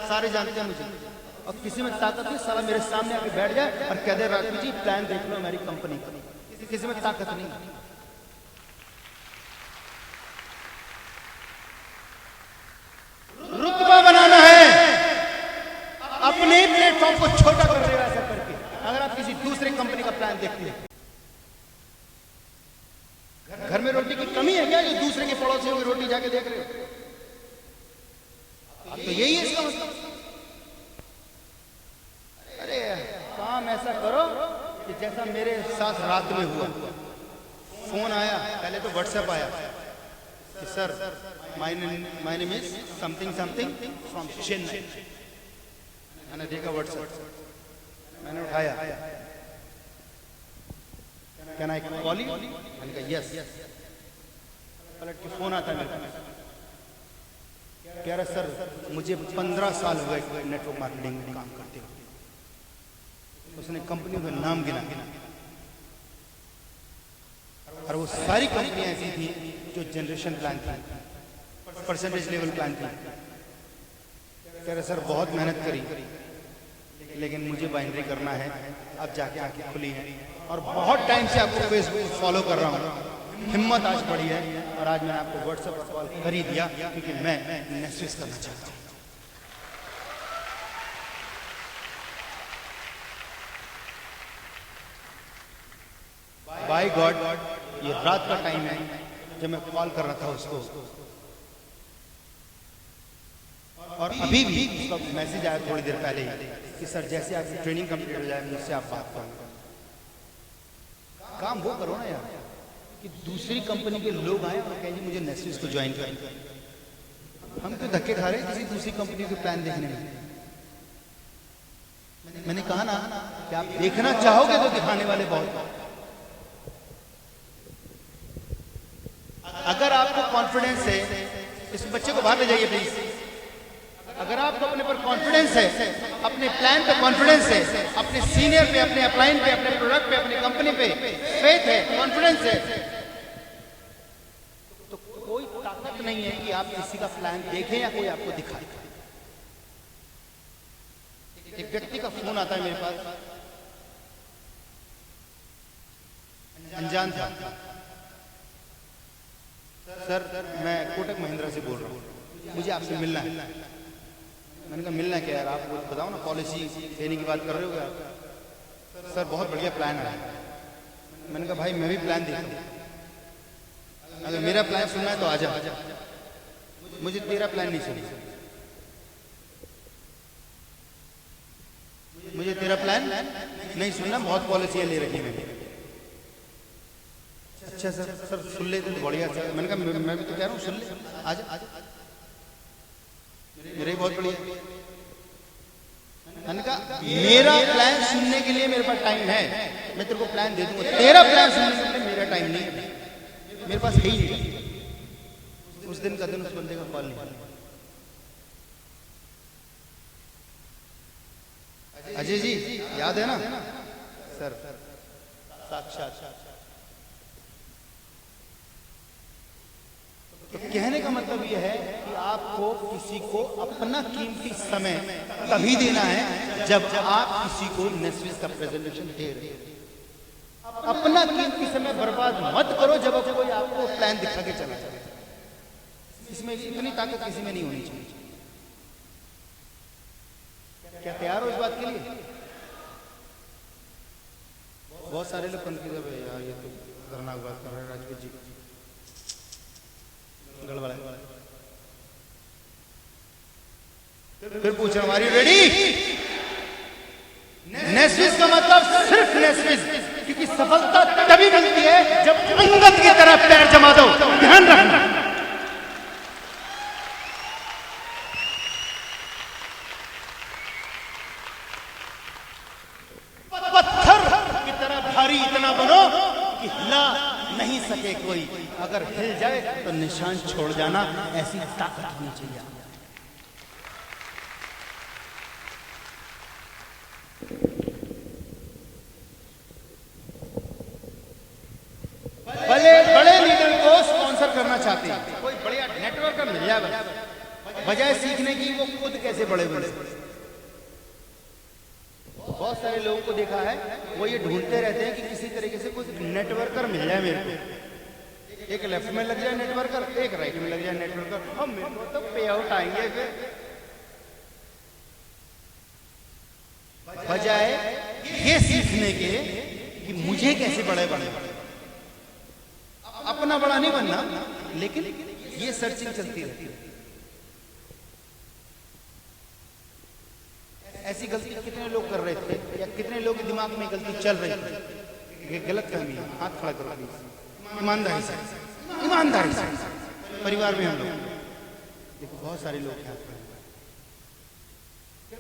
सारे जानते हैं मुझे। और किसी में ताकत नहीं, साला मेरे सामने आके बैठ जाए और कह दे राजपूत जी प्लान देख लो हमारी कंपनी का। किसी में ताकत नहीं। रुतबा बनाना है, अपने प्लेटफॉर्म को छोटा कर देगा ऐसा करके। अगर आप किसी दूसरे कंपनी का प्लान देखते हैं, घर में रोटी की कमी है क्या जो दूसरे के पड़ोसियों की रोटी जाके देख रहे हो? तो यही है इसका मतलब। अरे काम ऐसा करो कि जैसा मेरे साथ रात में हुआ। फोन आया, पहले तो व्हाट्सएप आया कि sir my name is something something from Chennai. मैंने देखा व्हाट्सएप, मैंने उठाया, कैन आई कॉल यू? मैंने कहा यस। पलट के फोन आता है मेरे पास, कह रहा सर मुझे 15 साल हो गए नेटवर्क मार्केटिंग में काम करते हुए। उसने कंपनियों का नाम गिना और वो सारी कंपनियां ऐसी थी जो जनरेशन प्लान थी, परसेंटेज लेवल प्लान थी। कह रहे सर बहुत मेहनत करी लेकिन मुझे बाइनरी करना है। अब जाके आंखें खुली हैं और बहुत टाइम से आपको फेसबुक फॉलो कर रहा हूँ, हिम्मत आज बढ़ी है और आज मैंने आपको व्हाट्सएप पर कॉल कर ही दिया क्योंकि मैं नेस्विस करना चाहता हूँ। बाय गॉड, ये रात का टाइम है जब मैं कॉल कर रहा था उसको, और अभी भी उसका मैसेज आया थोड़ी देर पहले ही कि सर जैसे आपकी ट्रेनिंग कंप्लीट हो जाए मुझसे आप बात करो। काम वो करो ना यार कि दूसरी कंपनी के लोग आए और कहें जी मुझे नेस्विस को ज्वाइन करें। हम तो धक्के खा रहे हैं किसी दूसरी कंपनी के प्लान देखने में। मैंने कहा ना कि आप देखना चाहोगे तो दिखाने वाले बहुत। अगर आपको कॉन्फिडेंस है, इस बच्चे को बाहर ले जाइए प्लीज। अगर आपको अपने पर कॉन्फिडेंस है, अपने प्लान पे कॉन्फिडेंस है, अपने सीनियर पे, अपने अपलाइन पे, अपने प्रोडक्ट पे, अपनी कंपनी पे फेथ है, कॉन्फिडेंस है, तो कोई ताकत नहीं है कि आप किसी का प्लान देखें या कोई आपको दिखाए। एक व्यक्ति का फोन आता है मेरे पास, अनजान था। सर मैं कोटक महिंद्रा से बोल रहा हूँ, मुझे आपसे मिलना है। मैंने कहा मिलना क्या यार, आप बताओ ना, पॉलिसी देने की बात कर रहे हो क्या? सर बहुत बढ़िया प्लान है। मैंने कहा भाई मैं भी प्लान देखता हूँ, अगर मेरा प्लान सुनना है तो आजा, मुझे तेरा प्लान नहीं सुनना। मुझे तेरा प्लान नहीं सुनना, बहुत पॉलिसियां ले रखी मैंने। अच्छा सर सुन ले तो बढ़िया सर। मैंने कहा मैं भी तो कह रहा हूँ सुन ले, आजा आजा, मेरे बहुत बढ़िया। मैंने कहा मेरा प्लान सुनने के लिए मेरे पास टाइम है, मैं तेरे को प्लान दे दूंगा, तेरा प्लान सुनने के लिए मेरा टाइम नहीं है, मेरे पास है ही नहीं। उस दिन का दिन उस बंदे का कॉल नहीं। अजय जी याद है ना सर? साक्षात। तो कहने का मतलब यह है कि आपको किसी को अपना कीमती समय तभी देना है जब आप किसी को नेस्विस का प्रेजेंटेशन दे रहे हैं। अपना कीमती समय बर्बाद मत करो जब कोई आपको प्लान दिखा के चला जाए। इसमें इतनी ताकत किसी में नहीं होनी चाहिए। क्या तैयार हो इस बात के लिए? बहुत सारे लोग कंफ्यूज है, यार ये तो खतरनाक बात कर रहे हैं राजपूत जी, गड़बड़ है। फिर पूछ रहा हूं, रेडी? नेस्विस का मतलब सिर्फ नेस्विस, क्योंकि सफलता तभी मिलती है जब अंगद की तरह पैर जमा दो। ध्यान रखना। पत्थर की तरह भारी इतना बनो कि हिला नहीं सके कोई। अगर हिल जाए तो निशान छोड़ जाना। ऐसी ताकत होनी चाहिए। बड़े लीडर को स्पॉन्सर करना चाहते हैं, कोई बढ़िया नेटवर्कर मिल जाए, बजाय सीखने की वो खुद कैसे बड़े बने। बहुत सारे लोगों को देखा है, वो ये ढूंढते रहते हैं कि किसी तरीके से कुछ नेटवर्कर मिल जाए मेरे को। एक लेफ्ट में लग जाए नेटवर्कर, एक राइट में लग जाए नेटवर्कर, हम मेरे को तो पे आउट आएंगे। फिर बजाय ये सीखने के कि मुझे कैसे बड़े बने। अपना बड़ा नहीं बनना, लेकिन ये सर्चिंग चलती रहती है। ऐसी गलती कितने लोग कर रहे थे, या कितने लोग के दिमाग में गलती चल रही थी। ये गलत फहमी है। हाथ खड़ा करो प्लीज, ईमानदारी से, ईमानदारी से। परिवार में हम लोग देखो बहुत सारे लोग हैं,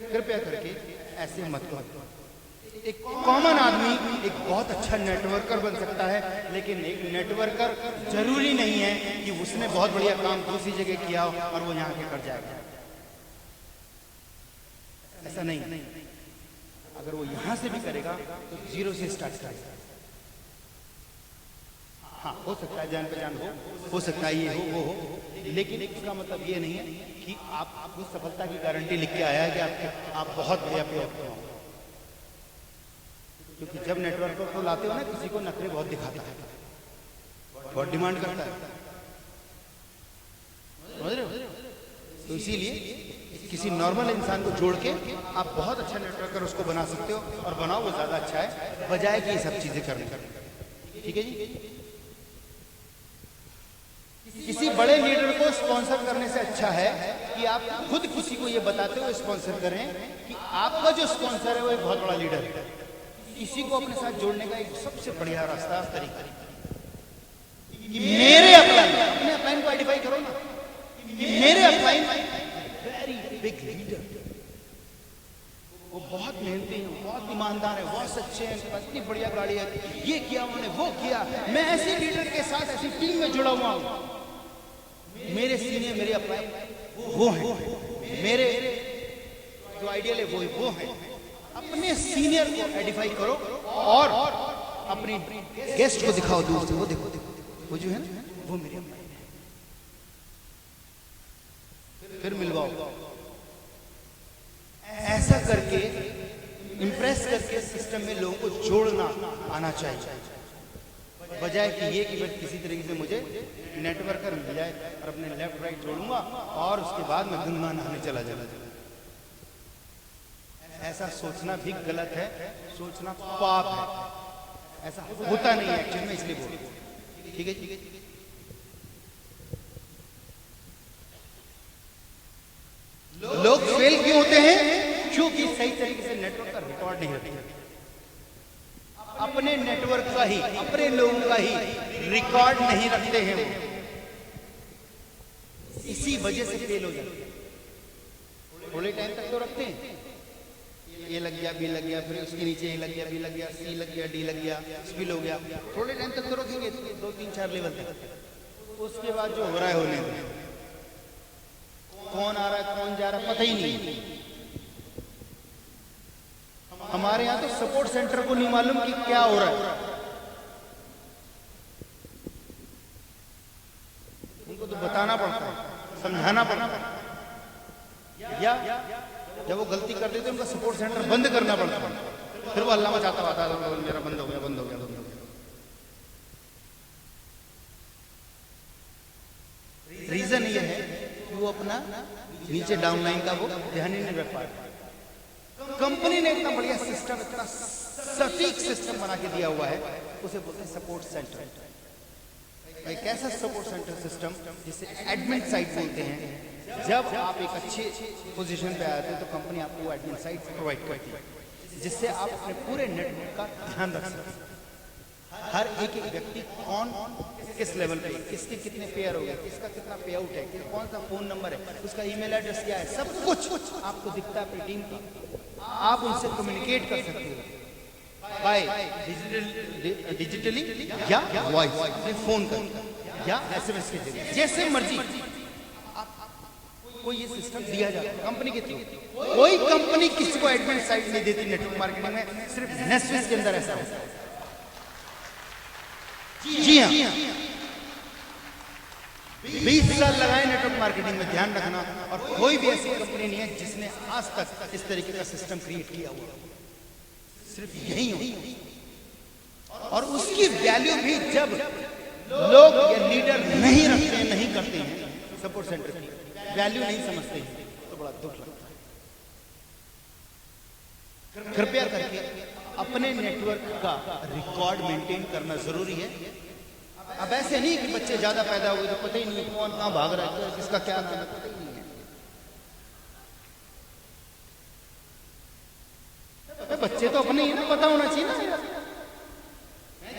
कृपया करके ऐसे मत करो। एक कॉमन आदमी एक बहुत अच्छा नेटवर्कर बन सकता है, लेकिन एक नेटवर्कर जरूरी नहीं है कि उसने बहुत बढ़िया काम दूसरी जगह किया हो और वो यहाँ के कर जाएगा। ऐसा नहीं। अगर वो यहां से भी करेगा तो जीरो से स्टार्ट करेगा। हाँ, हो सकता है जान पहचान हो सकता है ये हो वो हो, लेकिन इसका मतलब ये नहीं है कि आपको सफलता की गारंटी लिख के आया है कि आप बहुत बढ़िया पे आउट हो। क्योंकि जब नेटवर्क को लाते हो ना, किसी को नखरे बहुत दिखाता है, बहुत डिमांड करता है, समझ रहे हो? तो इसीलिए किसी नॉर्मल इंसान को जोड़ के आप बहुत अच्छा नेटवर्कर उसको बना सकते हो, और बनाओ वो ज्यादा अच्छा है बजाय कि ये सब चीजें करने का। ठीक है जी? किसी बड़े लीडर को स्पॉन्सर करने से अच्छा है कि आप खुद किसी को ये बताते हुए स्पॉन्सर करें कि आपका जो स्पॉन्सर है वो एक बहुत बड़ा लीडर है। किसी को अपने साथ जोड़ने का एक सबसे बढ़िया रास्ता तरीका कि मेरे अपलाइन, अपने अपलाइन को आइडेंटिफाई करो ना, मेरे अपलाइन वेरी बिग लीडर, वो बहुत मेहनती हैं, बहुत ईमानदार है, बहुत सच्चे हैं, इतनी बढ़िया गाड़ी है, ये किया उन्होंने, वो किया। मैं ऐसे लीडर के साथ ऐसी टीम में जुड़ा हुआ हूं। मेरे सीनियर, मेरे अपलाइन वो हैं, मेरे जो आइडियल है वो है। अपने सीनियर को आइडेंटिफाई करो और अपने गेस्ट को दिखाओ दूर से, वो देखो वो जो है ना वो मेरे अपलाइन है। फिर मिलवाओ। ऐसा करके इंप्रेस करके सिस्टम में लोगों को जोड़ना आना चाहिए, बजाय कि ये कि मैं किसी तरीके से मुझे नेटवर्कर मिल जाए और अपने लेफ्ट राइट जोड़ूंगा और उसके बाद मैं गंगा नहाने चला जाऊंगा। ऐसा सोचना भी गलत है, सोचना पाप है। ऐसा होता नहीं है एक्चुअली में, इसलिए बोल। ठीक है? लोग फेल क्यों होते हैं? क्योंकि सही तरीके से नेटवर्क का रिकॉर्ड नहीं रखते। अपने नेटवर्क का ही, अपने लोगों का ही रिकॉर्ड नहीं रखते हैं वो, इसी वजह से फेल हो जाते हैं। थोड़े टाइम तक तो रखते हैं, ये लग गया, बी लग गया, फिर उसके नीचे ए लग गया, बी लग गया, सी लग गया, डी लग गया, स्पिल हो गया। थोड़े टाइम तक तो रखेंगे, 2 3 4 लेवल तक। उसके बाद जो हो रहा है होने दो। कौन आ रहा है कौन जा रहा है पता ही नहीं। हमारे यहाँ तो सपोर्ट सेंटर को नहीं मालूम कि क्या हो रहा है। उनको तो बताना पड़ता है, समझाना पड़ता है, या जब वो गलती कर देते उनका सपोर्ट सेंटर बंद करना पड़ता है। फिर वो अल्लाह मचाता आता है, मेरा बंद हो गया, बंद हो गया, बंद हो गया। रीजन ये है कि वो अपना नीचे डाउनलाइन का वो ध्यान ही नहीं रख पा रहा। कंपनी ने इतना बढ़िया सिस्टम, इतना सटीक सिस्टम बना के दिया हुआ है, उसे बोलते हैं सपोर्ट सेंटर। एक ऐसा सपोर्ट सेंटर सिस्टम जिसे एडमिन साइट बोलते हैं। जब आप एक अच्छे पोजीशन पे आते हैं तो कंपनी आपको वो एडमिन साइट प्रोवाइड करती है, जिससे आप अपने पूरे नेटवर्क का ध्यान रख सकते हैं। हर एक व्यक्ति कौन किस लेवल पे, किसके कितने पेयर हो गए, किसका कितना पे आउट है, कौन सा फोन नंबर है, उसका ईमेल एड्रेस क्या है, सब कुछ आपको दिखता है अपनी टीम का। आप उनसे कम्युनिकेट कर सकते हो बाय डिजिटली या वॉइस, फोन कर या एसएमएस के जरिए, जैसे मर्जी आपको ये सिस्टम दिया जाता है कंपनी के थ्रू। कोई कंपनी किसी को एडमिन साइट नहीं देती नेटवर्क मार्केटिंग में, सिर्फ नेटस्विच के अंदर ऐसा होता है। जी हाँ, 20 साल लगाए नेटवर्क मार्केटिंग में, ध्यान रखना। और कोई भी ऐसी कंपनी नहीं है जिसने आज तक इस तरीके का सिस्टम क्रिएट किया हुआ, सिर्फ यही हो। और उसकी वैल्यू भी जब लोग या लीडर नहीं रखते हैं, नहीं करते हैं, सपोर्ट सेंटर की वैल्यू नहीं समझते हैं, तो बड़ा दुख लगता है। कृपया करके अपने नेटवर्क का रिकॉर्ड मेंटेन करना जरूरी है। अब ऐसे नहीं कि बच्चे ज्यादा पैदा हुए तो पता ही नहीं कौन कहां भाग रहा है, किसका क्या नाम है, पता ही नहीं है। बच्चे तो अपने ही पता होना चाहिए ना,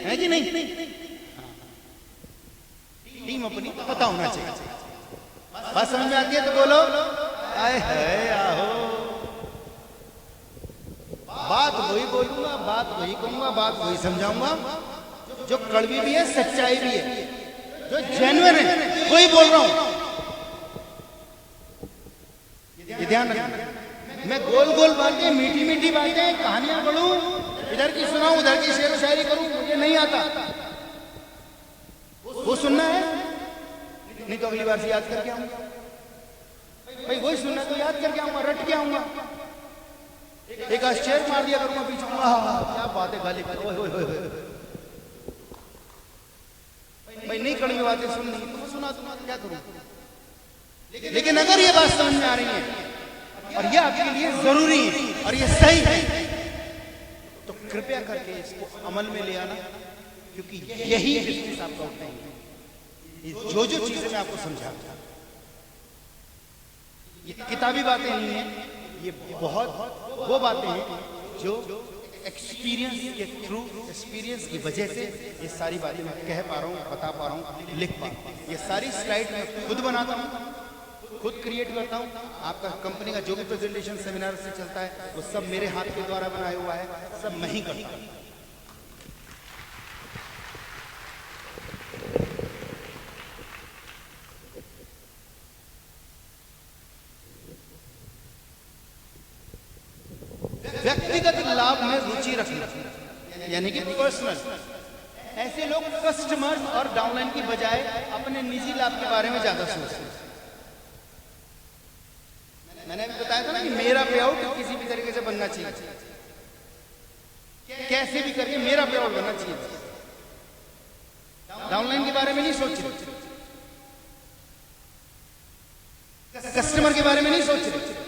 है कि नहीं? टीम अपनी पता होना चाहिए। बात समझ में आती है तो बोलो आए है आहो। बात वही बोलूंगा, बात वही कहूंगा, बात वही समझाऊंगा जो कड़वी भी है, सच्चाई भी है, जो जेन्युइन है, वही बोल रहा हूं। ये ध्यान रखना। मैं गोल गोल बातें, मीठी मीठी बातें, कहानियां पढ़ूं, इधर की सुनाऊं, उधर की शेर व शायरी करूं, मुझे नहीं आता। वो सुनना है, नहीं तो अगली बार से याद करके आऊंगा। भाई वही सुनना तो याद करके आऊंगा, रट के आऊंगा। एक शेर मार दिया करूंगा पीछे, क्या बात है, गाली भाई नहीं कड़वी बातें सुननी तो सुना दूंगा, क्या करूं। लेकिन अगर ये बात समझ में आ रही है और ये आपके लिए जरूरी है और ये सही है, तो कृपया करके इसको अमल में ले आना, क्योंकि यही बिजनेस आपका उठाएंगे। जो जो चीजें मैं आपको समझाता, ये किताबी बातें नहीं है, ये बहुत वो बातें हैं जो एक्सपीरियंस के थ्रू, एक्सपीरियंस की वजह से ये सारी बातें मैं कह पा रहा हूँ, बता पा रहा हूँ, लिख पा रहा हूँ। ये सारी स्लाइड मैं खुद बनाता हूँ, खुद क्रिएट करता हूँ। आपका कंपनी का जो भी प्रेजेंटेशन सेमिनार से चलता है वो सब मेरे हाथ के द्वारा बनाया हुआ है, सब मैं ही करता हूँ। व्यक्तिगत लाभ में रुचि रखना, यानी कि पर्सनल। ऐसे लोग कस्टमर और डाउनलाइन की बजाय अपने निजी लाभ के बारे में ज्यादा सोचते हैं। मैंने अभी बताया था ना कि मेरा पे आउट किसी भी तरीके से बनना चाहिए, कैसे भी करके मेरा पे आउट बनना चाहिए। डाउनलाइन के बारे में नहीं सोच रहे, कस्टमर के बारे में नहीं सोच रहे।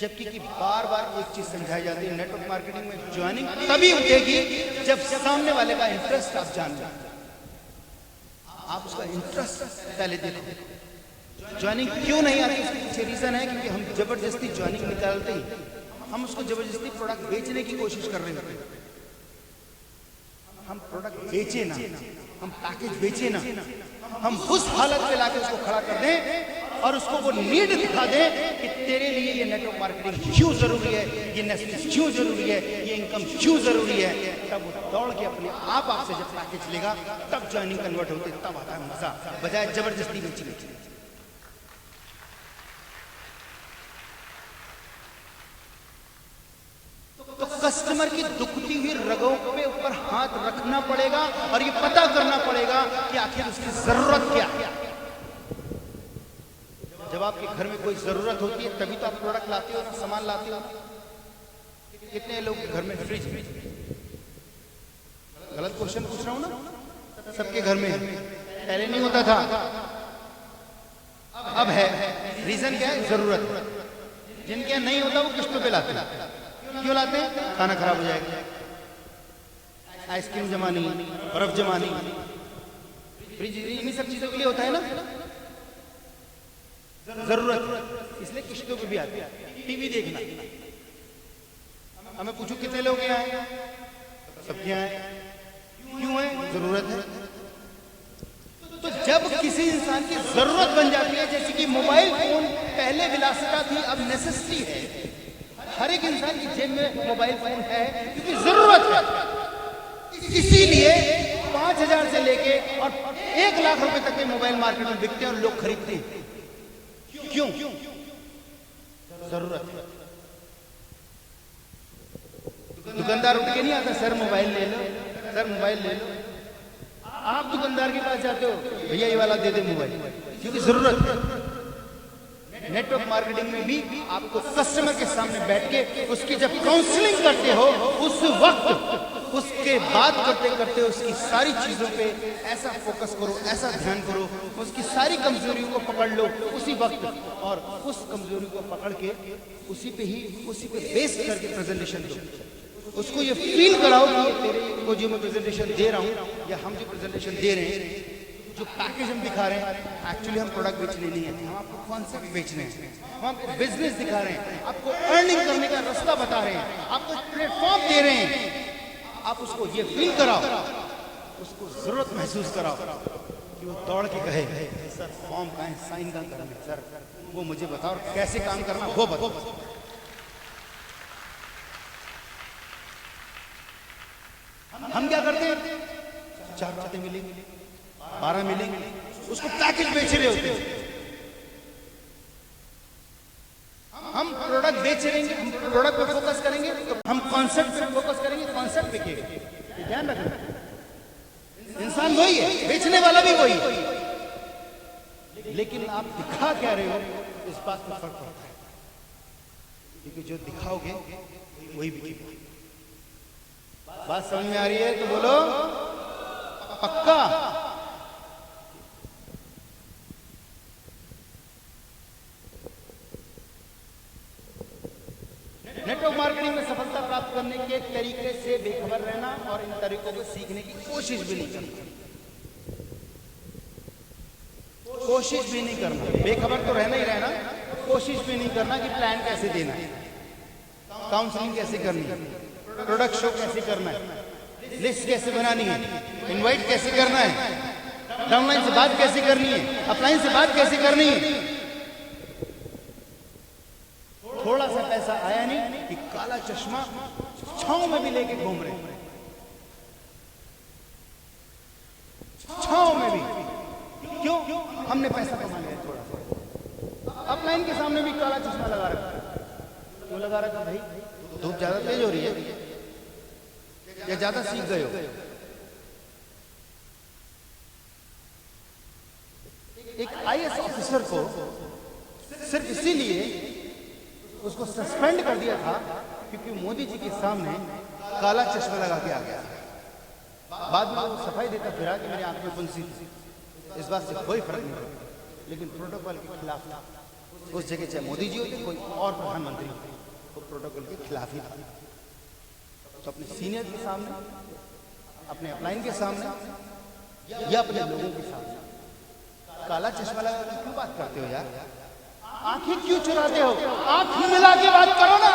जबकि कि बार बार एक चीज समझाई जाती है, नेटवर्क मार्केटिंग में ज्वाइनिंग तभी उठेगी जब सामने वाले का इंटरेस्ट आप जान लें। आप उसका इंटरेस्ट पहले देखो। ज्वाइनिंग क्यों नहीं आती, उसके पीछे रीजन है क्योंकि हम जबरदस्ती ज्वाइनिंग निकालते ही हम उसको जबरदस्ती प्रोडक्ट बेचने की कोशिश कर रहे हैं। हम प्रोडक्ट बेचे ना, हम पैकेज बेचे ना, हम उस हालत में लाके उसको खड़ा कर दें और उसको वो नीड दिखा दे कि तेरे लिए ये नेटवर्क मार्केटिंग क्यों जरूरी है, ये नेटवर्क क्यों जरूरी है, ये इनकम क्यों जरूरी है। तब वो दौड़ के अपने आप आपसे जब पैकेज लेगा, तब ज्वाइनिंग कन्वर्ट होते, तब आता है मजा, बजाय जबरदस्ती बेचने की। तो कस्टमर की दुखती हुई रगों पे ऊपर हाथ रखना पड़ेगा और ये पता करना पड़ेगा कि आखिर उसकी जरूरत क्या है। जब आपके घर में कोई जरूरत होती है तभी तो आप प्रोडक्ट लाते हो ना, सामान लाते हो ना। कितने लोग घर में फ्रिज, गलत क्वेश्चन पूछ रहा हूं ना, सबके घर में है। पहले नहीं होता था, अब है। रीजन क्या है? जरूरत। जिनके यहाँ नहीं होता वो किस्तों पे लाते हैं। क्यों लाते हैं? खाना खराब हो जाएगा, आइसक्रीम जमानी, बर्फ जमानी, फ्रिज, इन्हीं सब चीजों के लिए होता है ना, जरूरत। इसलिए किस्तों पे भी आते हैं। टीवी देखना, हमें पूछो कितने लोग यहाँ हैं? सबके यहाँ है। क्यों है? जरूरत है। तो जब किसी इंसान की जरूरत बन जाती है, जैसे कि मोबाइल फोन पहले विलासिता थी, अब नेसेसिटी है। हर एक इंसान की जेब में मोबाइल फोन है क्योंकि जरूरत है। इसीलिए 5,000 से लेके और 1 लाख रुपए तक के मोबाइल मार्केट में बिकते हैं और लोग खरीदते हैं। क्यों? जरूरत है। दुकानदार उठ के नहीं आता, सर मोबाइल ले लो, सर मोबाइल ले लो। आप दुकानदार के पास जाते हो, भैया ये वाला दे दे मोबाइल, क्योंकि जरूरत है। नेटवर्क मार्केटिंग में भी आपको कस्टमर के सामने बैठ के उसकी जब काउंसलिंग करते हो, उस वक्त उसके बात करते करते उसकी सारी चीजों पे ऐसा फोकस करो, ऐसा ध्यान करो, उसकी सारी कमजोरियों को पकड़ लो उसी वक्त, और उस कमजोरी को पकड़ के उसी पे बेस करके प्रेजेंटेशन दो। उसको ये फील कराओ कि तेरे को जो मैं प्रेजेंटेशन दे रहा हूँ या हम जो प्रेजेंटेशन दे रहे हैं, जो पैकेज हम दिखा रहे हैं, एक्चुअली हम प्रोडक्ट बेचने नहीं है, हम आपको कॉन्सेप्ट बेचने हैं, हम आपको बिजनेस दिखा रहे हैं, आपको अर्निंग करने का रास्ता बता रहे हैं, आपको प्लेटफॉर्म दे रहे हैं। आप उसको ये फील कराओ, उसको जरूरत महसूस कराओ कि वो दौड़ के कहे, सर फॉर्म कहाँ है, साइन कहाँ करना है, सर वो मुझे बताओ, कैसे काम करना वो बताओ। हम क्या करते हैं? 4 बातें मिलेंगी, 12 मिलेंगे, उसको पैकेज बेच रहे होते हैं। हम प्रोडक्ट बेच रहे हैं, हम प्रोडक्ट पे फोकस करेंगे, तो हम कॉन्सेप्ट पे फोकस करेंगे, कॉन्सेप्ट बिकेगा। ये ध्यान रखना, इंसान वही है, बेचने वाला भी वही है, लेकिन आप दिखा क्या रहे हो, इस बात पर फर्क पड़ता है। क्योंकि जो दिखाओगे वही बिकेगा। बात समझ में आ रही है तो बोलो पक्का। नेटवर्क मार्केटिंग में सफलता प्राप्त करने के तरीके से बेखबर रहना और इन तरीकों को सीखने की कोशिश भी नहीं करना। कोशिश भी नहीं करना, बेखबर तो रहना ही रहना, कोशिश भी नहीं करना कि प्लान कैसे देना है, काउंसलिंग कैसे करनी है, प्रोडक्ट शो कैसे करना है, लिस्ट कैसे बनानी है, इनवाइट कैसे करना है, डाउनलाइन से बात कैसे करनी है, अपलाइन से बात कैसे करनी है। थोड़ा सा पैसा आया नहीं कि काला चश्मा छांव में भी लेके घूम रहे हैं, छांव में भी। क्यों? हमने पैसा कमा लिया थोड़ा सा। अपलाइन के सामने भी काला चश्मा लगा रखा। क्यों लगा रखा भाई? धूप ज्यादा तेज हो रही है या ज्यादा सीख गए हो? एक आईएएस ऑफिसर को सिर्फ इसीलिए उसको सस्पेंड कर दिया था क्योंकि मोदी जी के सामने काला चश्मा लगा के आ गया। बाद में वो सफाई देता फिरा कि मेरी आंख में फुंसी थी, इस बात से कोई फर्क नहीं पड़ा, लेकिन प्रोटोकॉल के खिलाफ था। उस जगह चाहे मोदी जी होते, कोई और प्रधानमंत्री होते, वो प्रोटोकॉल के खिलाफ ही था। तो अपने सीनियर के सामने, अपने अपलाइन के सामने या अपने लोगों के सामने काला चश्मा लगा के क्यों बात करते हो यार? आंखें क्यों चुराते हो? आंख मिला के बात करो ना।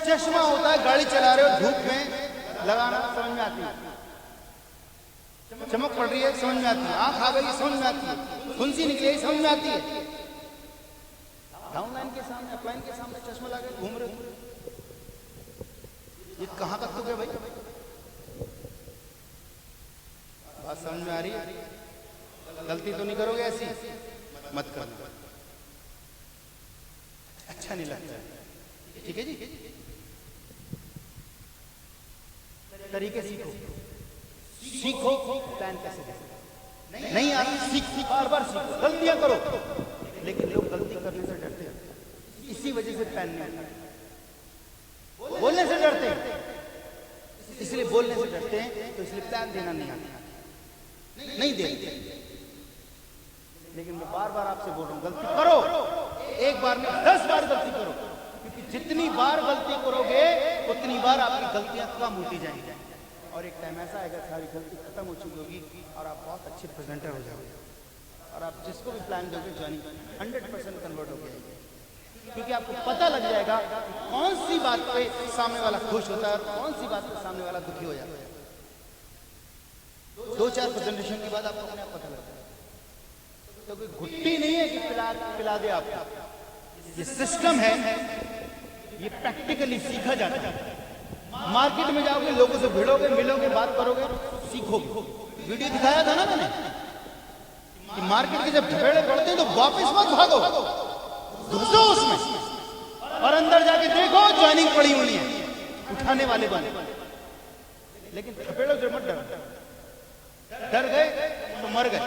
चश्मा होता है, गाड़ी चला रहे हो धूप में, लगाना समझ में आती है, चमक पड़ रही है समझ में आती है, आंख आ गई समझ में आती है, फुंसी निकली समझ में आती है। डाउनलाइन के सामने, अपलाइन के सामने चश्मा लगा घूम रहे हो, ये कहां तक तो गए भाई? बात समझ में आ रही है? गलती तो नहीं करोगे ऐसी? मत करना, अच्छा नहीं लगता। ठीक है जी, तरीके सीखो, सीखो प्लान कैसे देना। नहीं आती सीख, बार बार सीखो, गलतियां करो, लेकिन लोग गलती करने से डरते हैं, इसी वजह से प्लान नहीं होता। बोलने से डरते हैं, इसलिए बोलने से डरते हैं, तो इसलिए प्लान देना नहीं आता, नहीं देते। लेकिन मैं बार बार आपसे बोल रहा हूं, गलती करो, एक बार में 10 बार गलती करो, क्योंकि जितनी बार गलती करोगे उतनी बार आपकी गलतियां कम होती जाएंगी, और एक टाइम ऐसा आएगा सारी गलती खत्म हो चुकी होगी और आप बहुत अच्छे प्रेजेंटर हो जाओगे, और आप जिसको भी प्लान दोगे ज्वाइनिंग 100% कन्वर्ट हो जाएगी, क्योंकि आपको पता लग जाएगा कि कौन सी बात पे सामने वाला खुश होता है और कौन सी बात पे सामने वाला दुखी हो जाता है। 2-4 प्रेजेंटेशन के बाद आपको अपने आप पता लगता है। तो कोई घुट्टी नहीं है कि पिला दे आपको, ये सिस्टम है, ये प्रैक्टिकली सीखा जाता है। मार्केट में जाओगे, लोगों से भिड़ोगे, मिलोगे, बात करोगे, सीखोगे। वीडियो दिखाया था ना मैंने कि मार्केट के जब झगड़े पड़ते हैं तो वापस मत भागो, घुसो उसमें और अंदर जाके देखो ज्वाइनिंग पड़ी हुई है, उठाने वाले बने। लेकिन थपेड़ो जो मत डर गए तो मर गए।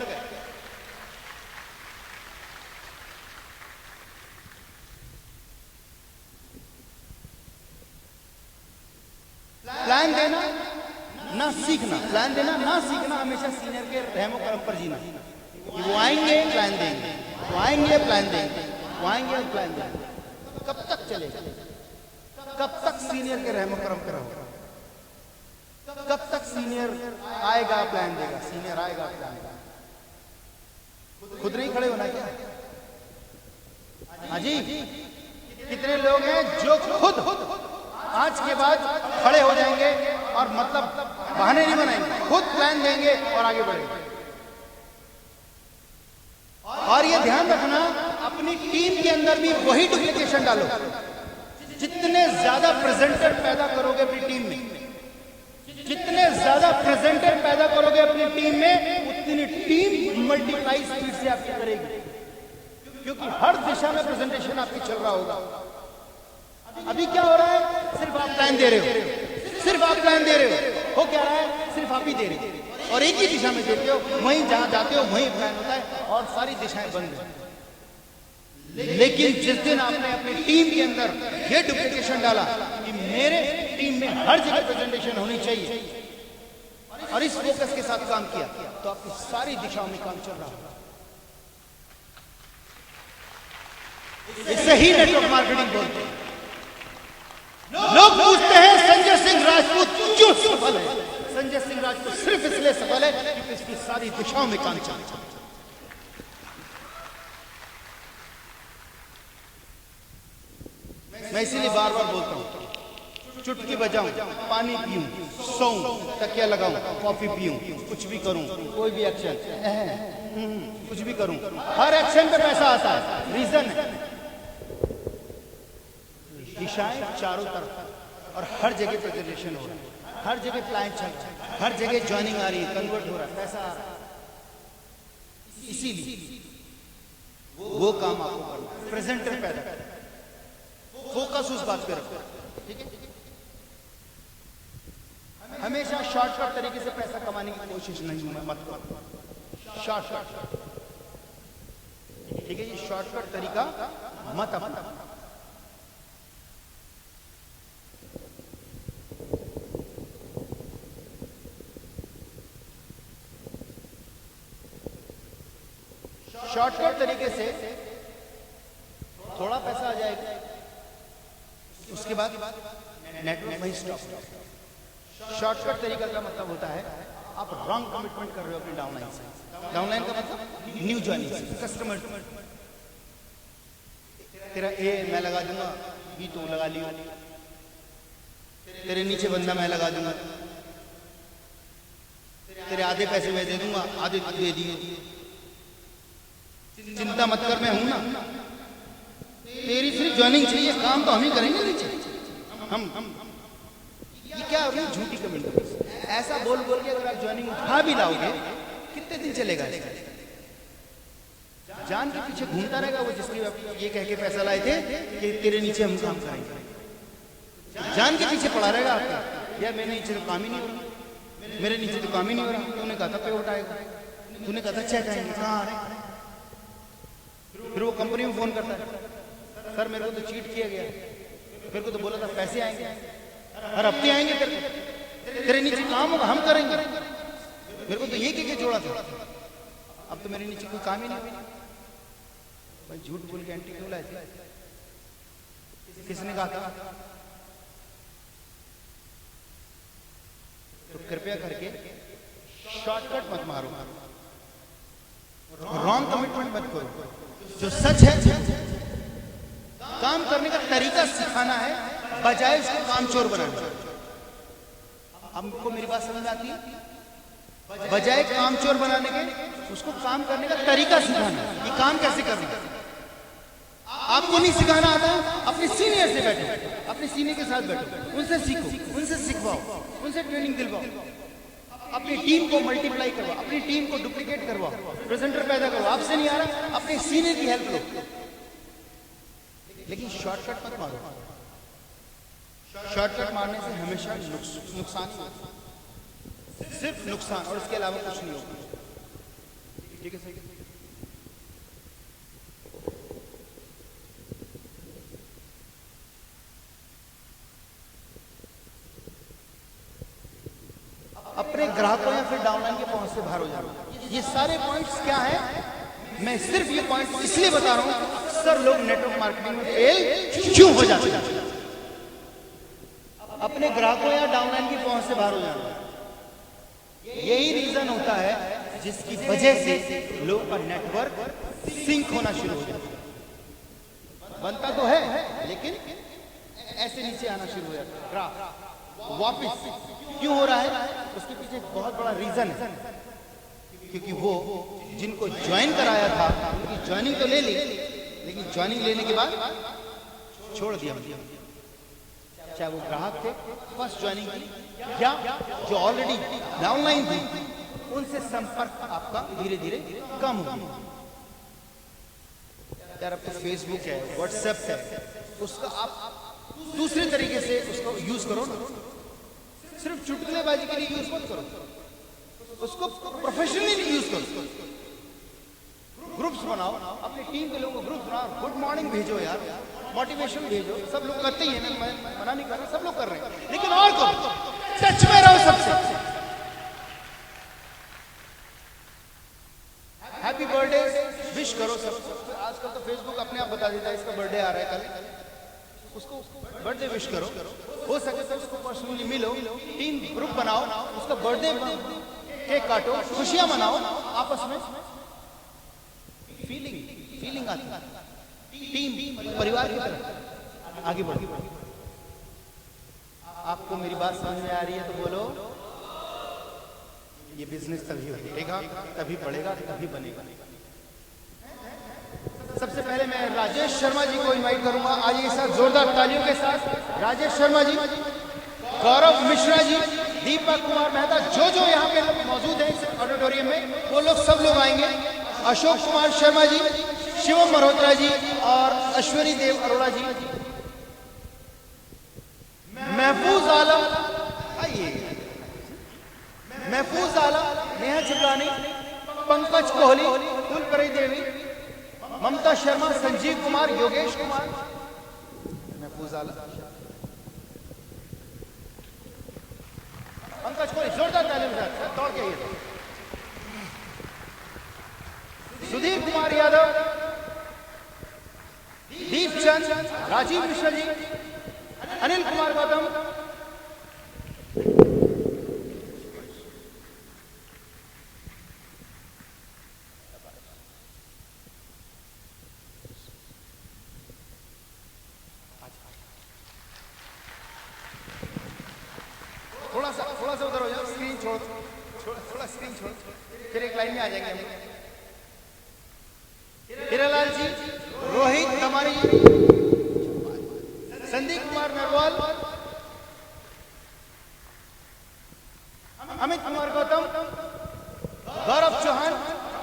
प्लान देना ना सीखना, प्लान देना ना सीखना, हमेशा सीनियर के रहमो करम पर जीना। वो आएंगे प्लान देंगे, वो आएंगे प्लान देंगे, वो आएंगे प्लान देंगे। कब तक चलेगा? कब तक सीनियर के रहमो करम पर रहोगे? कब तक सीनियर आएगा प्लान देगा, सीनियर आएगा प्लान देगा? खुद नहीं खड़े होना क्या? हाँ जी, कितने लोग हैं जो खुद आज के बाद खड़े हो जाएंगे और मतलब बहाने नहीं बनाएंगे, खुद प्लान देंगे और आगे बढ़ेंगे। और ये ध्यान रखना, अपनी टीम के अंदर भी वही डुप्लीकेशन डालो। जितने ज्यादा प्रेजेंटर पैदा करोगे अपनी टीम में, जितने ज्यादा प्रेजेंटर पैदा करोगे अपनी टीम में, उतनी टीम मल्टीप्लाई स्पीड से आपकी करेगी, क्योंकि हर दिशा में प्रेजेंटेशन आपकी चल रहा होगा। अभी क्या हो रहा है? सिर्फ आप प्लान दे रहे हो, सिर्फ आप प्लान दे रहे हो क्या रहा है? सिर्फ आप ही दे रहे हो और एक ही दिशा में देते हो, वहीं जहां जाते हो वहीं प्लान होता है और सारी दिशाएं बंद है। लेकिन जिस दिन आपने अपनी टीम के अंदर ये डुप्लीकेशन डाला कि मेरे टीम में हर जगह प्रेजेंटेशन होनी चाहिए और इस फोकस के साथ काम किया, तो आपकी सारी दिशाओं में काम चल रहा होगा। इसे ही नेटवर्क मार्केटिंग बोलते हैं। लोग पूछते हैं संजय सिंह राजपूत क्यों सफल है? संजय सिंह राजपूत सिर्फ इसलिए सफल है क्योंकि इसकी सारी दिशाओं में काम चल रहा है। मैं इसीलिए बार बार बोलता हूं, चुटकी बजाऊं, पानी पीऊं, सोऊं, तकिया लगाऊं, कॉफी पीऊं, कुछ भी करूं, कोई भी एक्शन, कुछ भी करूं, हर एक्शन पे पैसा आता है। रीजन है दिशाएं चारों तरफ और हर जगह प्रेजेंटेशन हो रहा है, हर जगह प्लान चल रहा है, हर जगह ज्वाइनिंग आ रही है, कन्वर्ट हो रहा है, पैसा आ रहा है। इसीलिए वो काम आपको करना है, प्रेजेंटर पैदा करना, फोकस उस बात पे रखो। ठीक है, हमेशा शॉर्टकट तरीके से पैसा कमाने की कोशिश नहीं मत करो। शॉर्टकट, ठीक है, ये शॉर्टकट तरीका मत अपना। शॉर्टकट तरीके से थोड़ा पैसा आ जाएगा, उसके बाद नेटवर्क वहीं स्टॉप। शॉर्टकट तरीका का मतलब होता है आप रॉन्ग कमिटमेंट कर रहे हो अपनी डाउनलाइन से। डाउनलाइन का मतलब न्यू ज्वाइनिंग से, कस्टमर। तेरा ए मैं लगा दूंगा, बी तो लगा लियो, तेरे नीचे बंदा मैं लगा दूंगा, तेरे आधे पैसे मैं दे दूंगा, आधे तू दे दिए, चिंता मत कर, मैं हूं ना, तेरी सिर्फ ज्वाइनिंग चाहिए, काम तो हम ही करेंगे नीचे। हम ये क्या हो रही है? झूठी कमिटमेंट। ऐसा बोल बोल के अगर आप ज्वाइनिंग उठा भी लाओगे, कितने दिन चलेगा? जान के पीछे घूमता रहेगा वो, जिसकी आप ये कह के पैसा लाए थे कि तेरे नीचे हम काम करेंगे। जान के पीछे पड़ा रहेगा आपका, यार मेरे नीचे तो काम ही नहीं हो रहा, मेरे नीचे तो काम ही नहीं हो रहा। तूने कहा था पे उठाएगा, तूने कहा था चेक आएंगे, कहाँ आ रहे? फिर वो कंपनी में फोन करता है, सर मेरे को तो चीट किया गया, मेरे को तो बोला था पैसे आएंगे, हर हफ्ते आएंगे तेरे नीचे काम होगा, हम करेंगे। मेरे को तो ये कह के जोड़ा था, अब तो मेरे नीचे कोई काम ही नहीं। भाई झूठ बोल के एंटी क्यों लाए थे? किसने कहा था? तो कृपया करके शॉर्टकट मत मारो, रॉन्ग कमिटमेंट मत करो। जो सच है, काम करने का तरीका सिखाना है बजाय उसको कामचोर बनाना। आपको मेरी बात समझ में आती है? बजाय कामचोर बनाने के उसको काम करने का तरीका सिखाना, ये काम कैसे करना है। आपको नहीं सिखाना आता, अपने सीनियर से बैठो, अपने सीनियर के साथ बैठो, उनसे सीखो, उनसे सिखवाओ, उनसे ट्रेनिंग दिलवाओ, अपनी टीम को मल्टीप्लाई करवाओ, अपनी टीम को डुप्लीकेट करवाओ, प्रेजेंटर पैदा करो। आपसे नहीं आ रहा, अपने सीनियर की हेल्प लो, लेकिन शॉर्टकट मत मारो। शॉर्टकट मारने से हमेशा नुकसान ही होता है, सिर्फ नुकसान, और इसके अलावा कुछ नहीं होगा। ठीक है, सही है। अपने ग्राहकों या फिर डाउनलाइन के पहुंच से बाहर हो जाना, ये सारे पॉइंट्स क्या हैं? मैं सिर्फ ये पॉइंट इसलिए बता रहा हूं, अक्सर लोग नेटवर्क मार्केटिंग में फेल क्यों हो जाते हैं। अपने ग्राहकों या डाउनलाइन की पहुंच से बाहर हो जाना, यही रीजन होता है जिसकी वजह से लोगों का नेटवर्क सिंक होना शुरू हो जाता है। बनता तो है लेकिन ऐसे नीचे आना शुरू हो जाता है। ग्राफ वापिस क्यों हो रहा है? उसके पीछे एक बहुत बड़ा रीजन है, क्योंकि वो जिनको ज्वाइन कराया था उनकी ज्वाइनिंग तो ले ली, लेकिन ज्वाइनिंग लेने के बाद छोड़ दिया। चाहे वो ग्राहक थे, फर्स्ट ज्वाइनिंग की, या जो ऑलरेडी डाउनलाइन थी, उनसे संपर्क आपका धीरे धीरे कम हो गया। यार अब तो फेसबुक है, व्हाट्सएप है, उसका आप दूसरे तरीके से उसको यूज करो ना, सिर्फ चुटकुलेबाजी के लिए यूज मत करो, उसको प्रोफेशनली यूज करो। ग्रुप्स बनाओ, अपनी टीम के लोगों को ग्रुप बनाओ, गुड मॉर्निंग भेजो यार, मोटिवेशन भेजो। सब लोग करते ही हैं, मैं मना नहीं कर रहा, सब लोग कर रहे हैं, लेकिन और करो, टच में रहो सबसे। हैप्पी बर्थडे विश करो सबको। आजकल तो फेसबुक अपने आप बता देता है इसका बर्थडे आ रहा है कल, उसको बर्थडे विश करो। हो सके तो उसको पर्सनली मिलो, टीम ग्रुप बनाओ, उसका बर्थडे केक काटो, खुशियां मनाओ आपस में। फीलिंग आती है, टीम परिवार की तरह आगे बढ़ो। आपको मेरी बात समझ में आ रही है तो बोलो, ये बिजनेस तभी बढ़ेगा, तभी बढ़ेगा, तभी बनेगा। सबसे पहले मैं राजेश शर्मा जी को इनवाइट करूंगा, आइए साथ जोरदार तालियों के साथ। राजेश शर्मा जी, गौरव मिश्रा जी, दीपक कुमार मेहता, जो यहाँ पे मौजूद हैं इस ऑडिटोरियम में, वो लोग सब लोग आएंगे। अशोक कुमार शर्मा जी, शिवम मल्होत्रा जी और अश्वनी देव अरोड़ा जी, महफूज आलम, आइए, महफूज आलम, नेहा चिबलानी, पंकज कोहली, फूलपरी देवी, ममता शर्मा, संजीव कुमार, योगेश कुमार, महफूज आलम, पंकज कोहली, जोरदार तालियों के साथ दौड़ के आइए। सुधीर कुमार यादव, दीप चंद, राजीव मिश्रा जी, अनिल कुमार गौतम, थोड़ा सा उधर हो जाओ, स्क्रीन छोड़, थोड़ा स्क्रीन छोड़, फिर एक लाइन में आ जाएंगे हम। हीरालाल जी, रोहित तमारी, संदीप कुमार नरवाल, अमित कुमार गौतम, गौरव चौहान,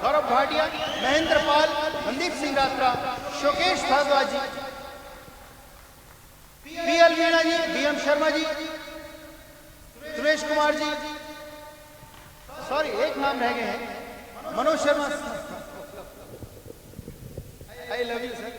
गौरव भाटिया, महेंद्र पाल, मनदीप सिंह रात्रा, शोकेश भारद्वाज जी, पीएल मीणा जी, डीएम शर्मा जी, सुरेश कुमार जी, सॉरी एक नाम रह गए हैं, Manoj Sharma, I love you sir.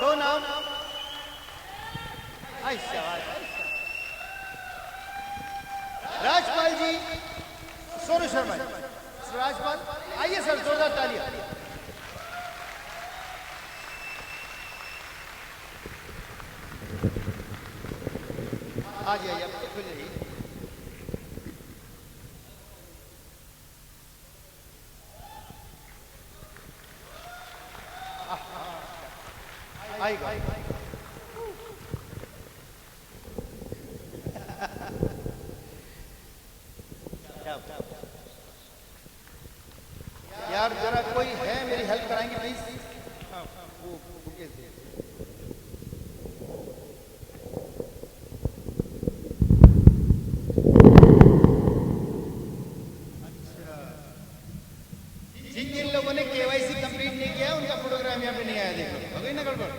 कहो नाम। आई शाबाश। राजपाल जी, सोनू शर्मा जी। राजपाल आइए सर, जोरदार तालियां। आ जाइए, आप खुल जाइए। आएगा यार, जरा कोई है मेरी हेल्प कराएंगे प्लीज? हाँ, वो बुकेस दे। जिन लोगों ने केवाईसी कंप्लीट नहीं किया उनका फोटोग्राफ यहाँ पे नहीं आया, देखो हो गई ना गड़बड़।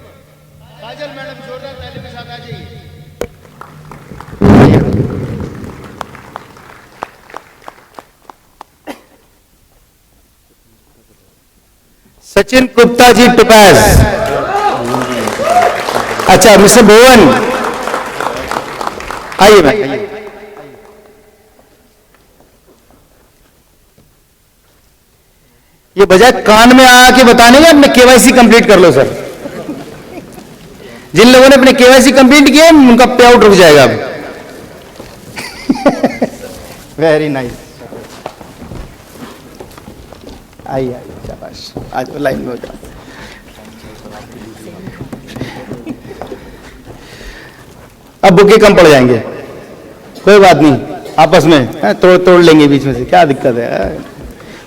काजल मैडम जोरदार ताली के साथ आ जाइए। सचिन गुप्ता जी टुपैस। अच्छा मिस्टर भुवन आइए मैम। ये बजाय कान में आके बताने का अपने केवाईसी कंप्लीट कर लो सर। जिन लोगों ने अपने केवाईसी कंप्लीट किया उनका पे आउट रुक जाएगा अब। Very nice. आइए आइए, शाबाश, आज लाइन में हो जाओ। अब बुके कम पड़ जाएंगे, कोई बात नहीं, आपस में तोड़ तोड़ लेंगे बीच में से, क्या दिक्कत है,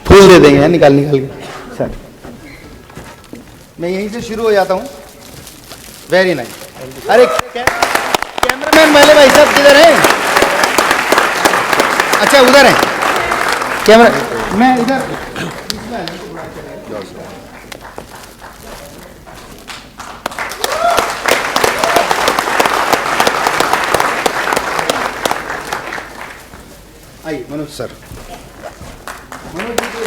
फूल दे देंगे निकाल निकाल के सर। मैं यहीं से शुरू हो जाता हूँ। Very nice. अरे कैमरामैन वाले भाई साहब किधर हैं? अच्छा उधर हैं कैमरा, मैं इधर। आइए मनोज सर। मनोज जी को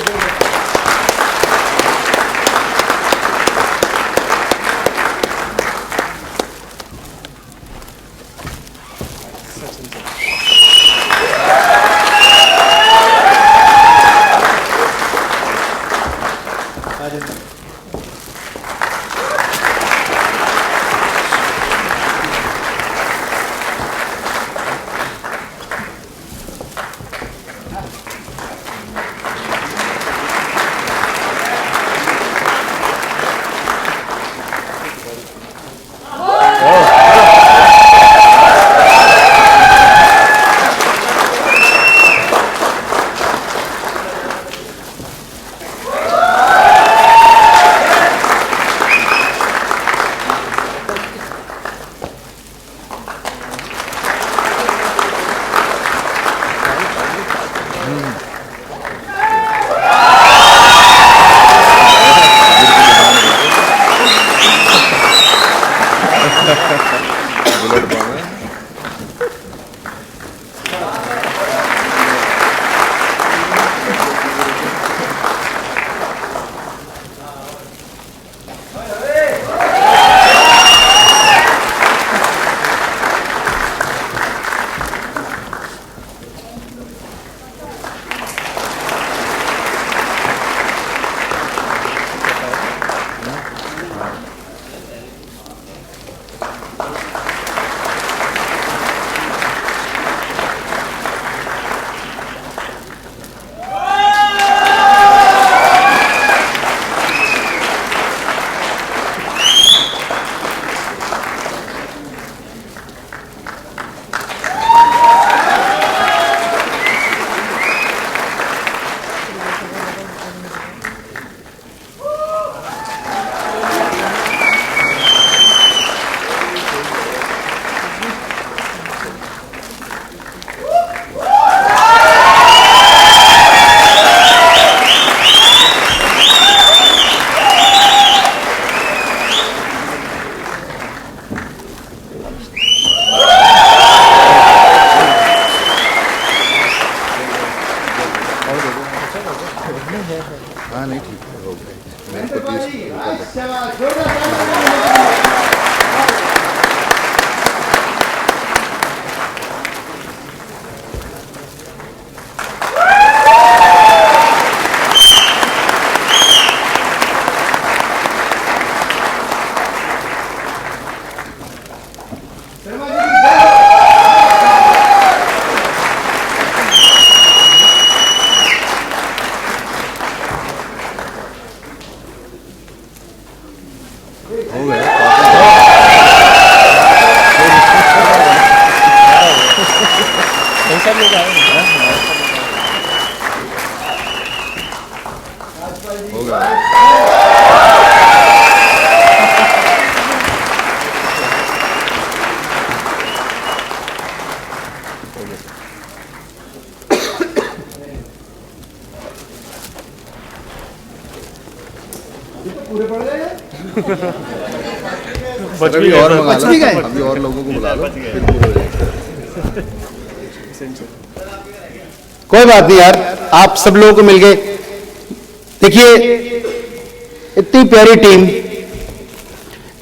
हाँ नहीं ठीक है, हो गया। मैं धन्यवाद प्रोड्यूस जी। अच्छा, जोरदार ताली। अभी और मंगा बच लो, भी गए? अभी और लोगों को बुला लो, फिर पूरे हो जाएगा। कोई बात नहीं यार, आप सब लोगों को मिल गए। देखिए, इतनी प्यारी टीम,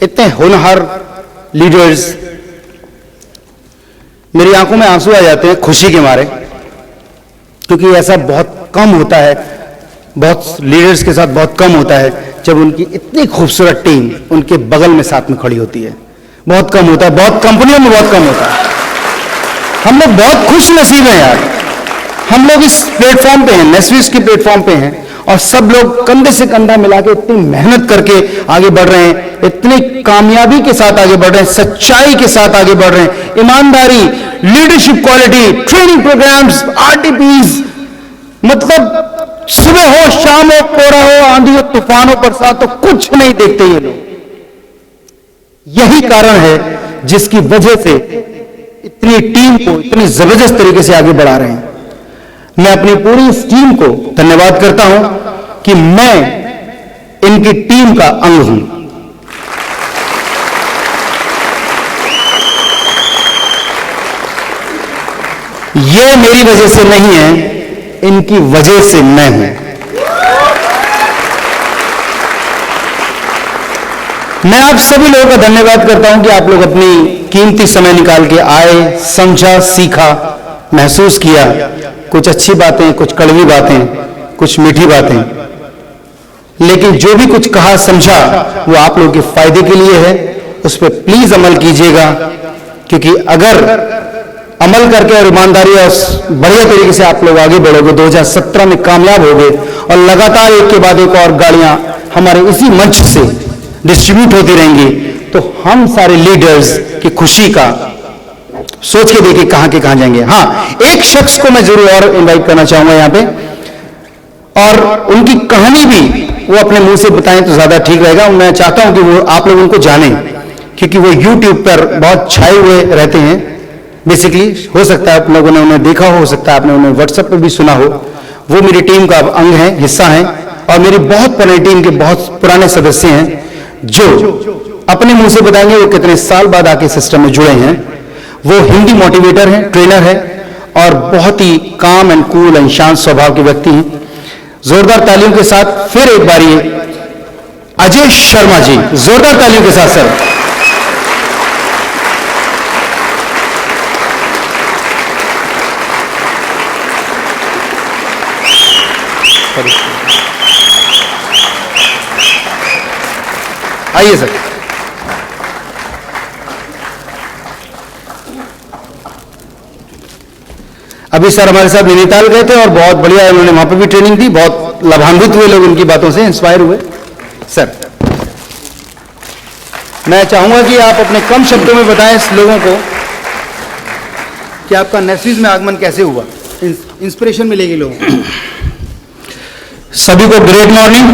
इतने होनहार लीडर्स, मेरी आंखों में आंसू आ जाते हैं खुशी के मारे, क्योंकि ऐसा बहुत कम होता है, बहुत लीडर्स के साथ बहुत कम होता है जब उनकी इतनी खूबसूरत टीम उनके बगल में साथ में खड़ी होती है। बहुत कम होता है, बहुत कंपनियों में बहुत कम होता है। हम लोग बहुत खुश नसीब हैं यार, हम लोग इस प्लेटफॉर्म पे हैं, नेस्विस के प्लेटफॉर्म पे हैं, और सब लोग कंधे से कंधा मिला के इतनी मेहनत करके आगे बढ़ रहे हैं, इतनी कामयाबी के साथ आगे बढ़ रहे हैं, सच्चाई के साथ आगे बढ़ रहे हैं, ईमानदारी, leadership quality, training programmes, RTPs, मतलब सुबह हो शाम हो, कोहरा हो, आंधी हो, तूफान हो, बरसात हो, कुछ नहीं देखते ये लोग। यही कारण है जिसकी वजह से इतनी टीम को इतनी जबरदस्त तरीके से आगे बढ़ा रहे हैं। मैं अपनी पूरी इस टीम को धन्यवाद करता हूं कि मैं इनकी टीम का अंग हूं। ये मेरी वजह से नहीं है, इनकी वजह से मैं हूं। मैं आप सभी लोगों का धन्यवाद करता हूं कि आप लोग अपनी कीमती समय निकाल के आए, समझा, सीखा, महसूस किया, कुछ अच्छी बातें, कुछ कड़वी बातें, कुछ मीठी बातें, लेकिन जो भी कुछ कहा समझा वो आप लोगों के फायदे के लिए है। उस पर प्लीज अमल कीजिएगा, क्योंकि अगर अमल करके और ईमानदारी और बढ़िया तरीके से आप लोग आगे बढ़ोगे, 2017 में कामयाब होगे और लगातार एक के बाद एक और गाड़ियां हमारे इसी मंच से डिस्ट्रीब्यूट होती रहेंगी, तो हम सारे लीडर्स की खुशी का सोच के देखिए कहां के कहां जाएंगे। हाँ, एक शख्स को मैं जरूर और इनवाइट करना चाहूंगा यहां पे, और उनकी कहानी भी वो अपने मुंह से बताएं तो ज्यादा ठीक रहेगा। मैं चाहता हूं कि वो आप लोग उनको जानें, क्योंकि वो YouTube पर बहुत छाए हुए रहते हैं। बेसिकली हो सकता है आप लोगों ने उन्हें देखा हो सकता है आपने उन्हें व्हाट्सएप पर भी सुना हो। वो मेरी टीम का अंग है, हिस्सा है, और मेरी बहुत पुरानी टीम के बहुत पुराने सदस्य हैं जो अपने मुंह से बताएंगे वो कितने साल बाद आके सिस्टम में जुड़े हैं। वो हिंदी मोटिवेटर हैं, ट्रेनर है, और बहुत ही काम एंड कूल एंड शांत स्वभाव के व्यक्ति हैं। जोरदार तालियों के साथ फिर एक बारी अजय शर्मा जी, जोरदार तालियों के साथ सर। आइए सर। अभी सर हमारे साथ नैनीताल गए थे और बहुत बढ़िया उन्होंने वहां पर भी ट्रेनिंग दी, बहुत लाभान्वित हुए लोग उनकी बातों से, इंस्पायर हुए। सर मैं चाहूंगा कि आप अपने कम शब्दों में बताएं इस लोगों को कि आपका नेस्विस में आगमन कैसे हुआ, इंस्पिरेशन मिलेगी लोगों को। सभी को ग्रेट मॉर्निंग,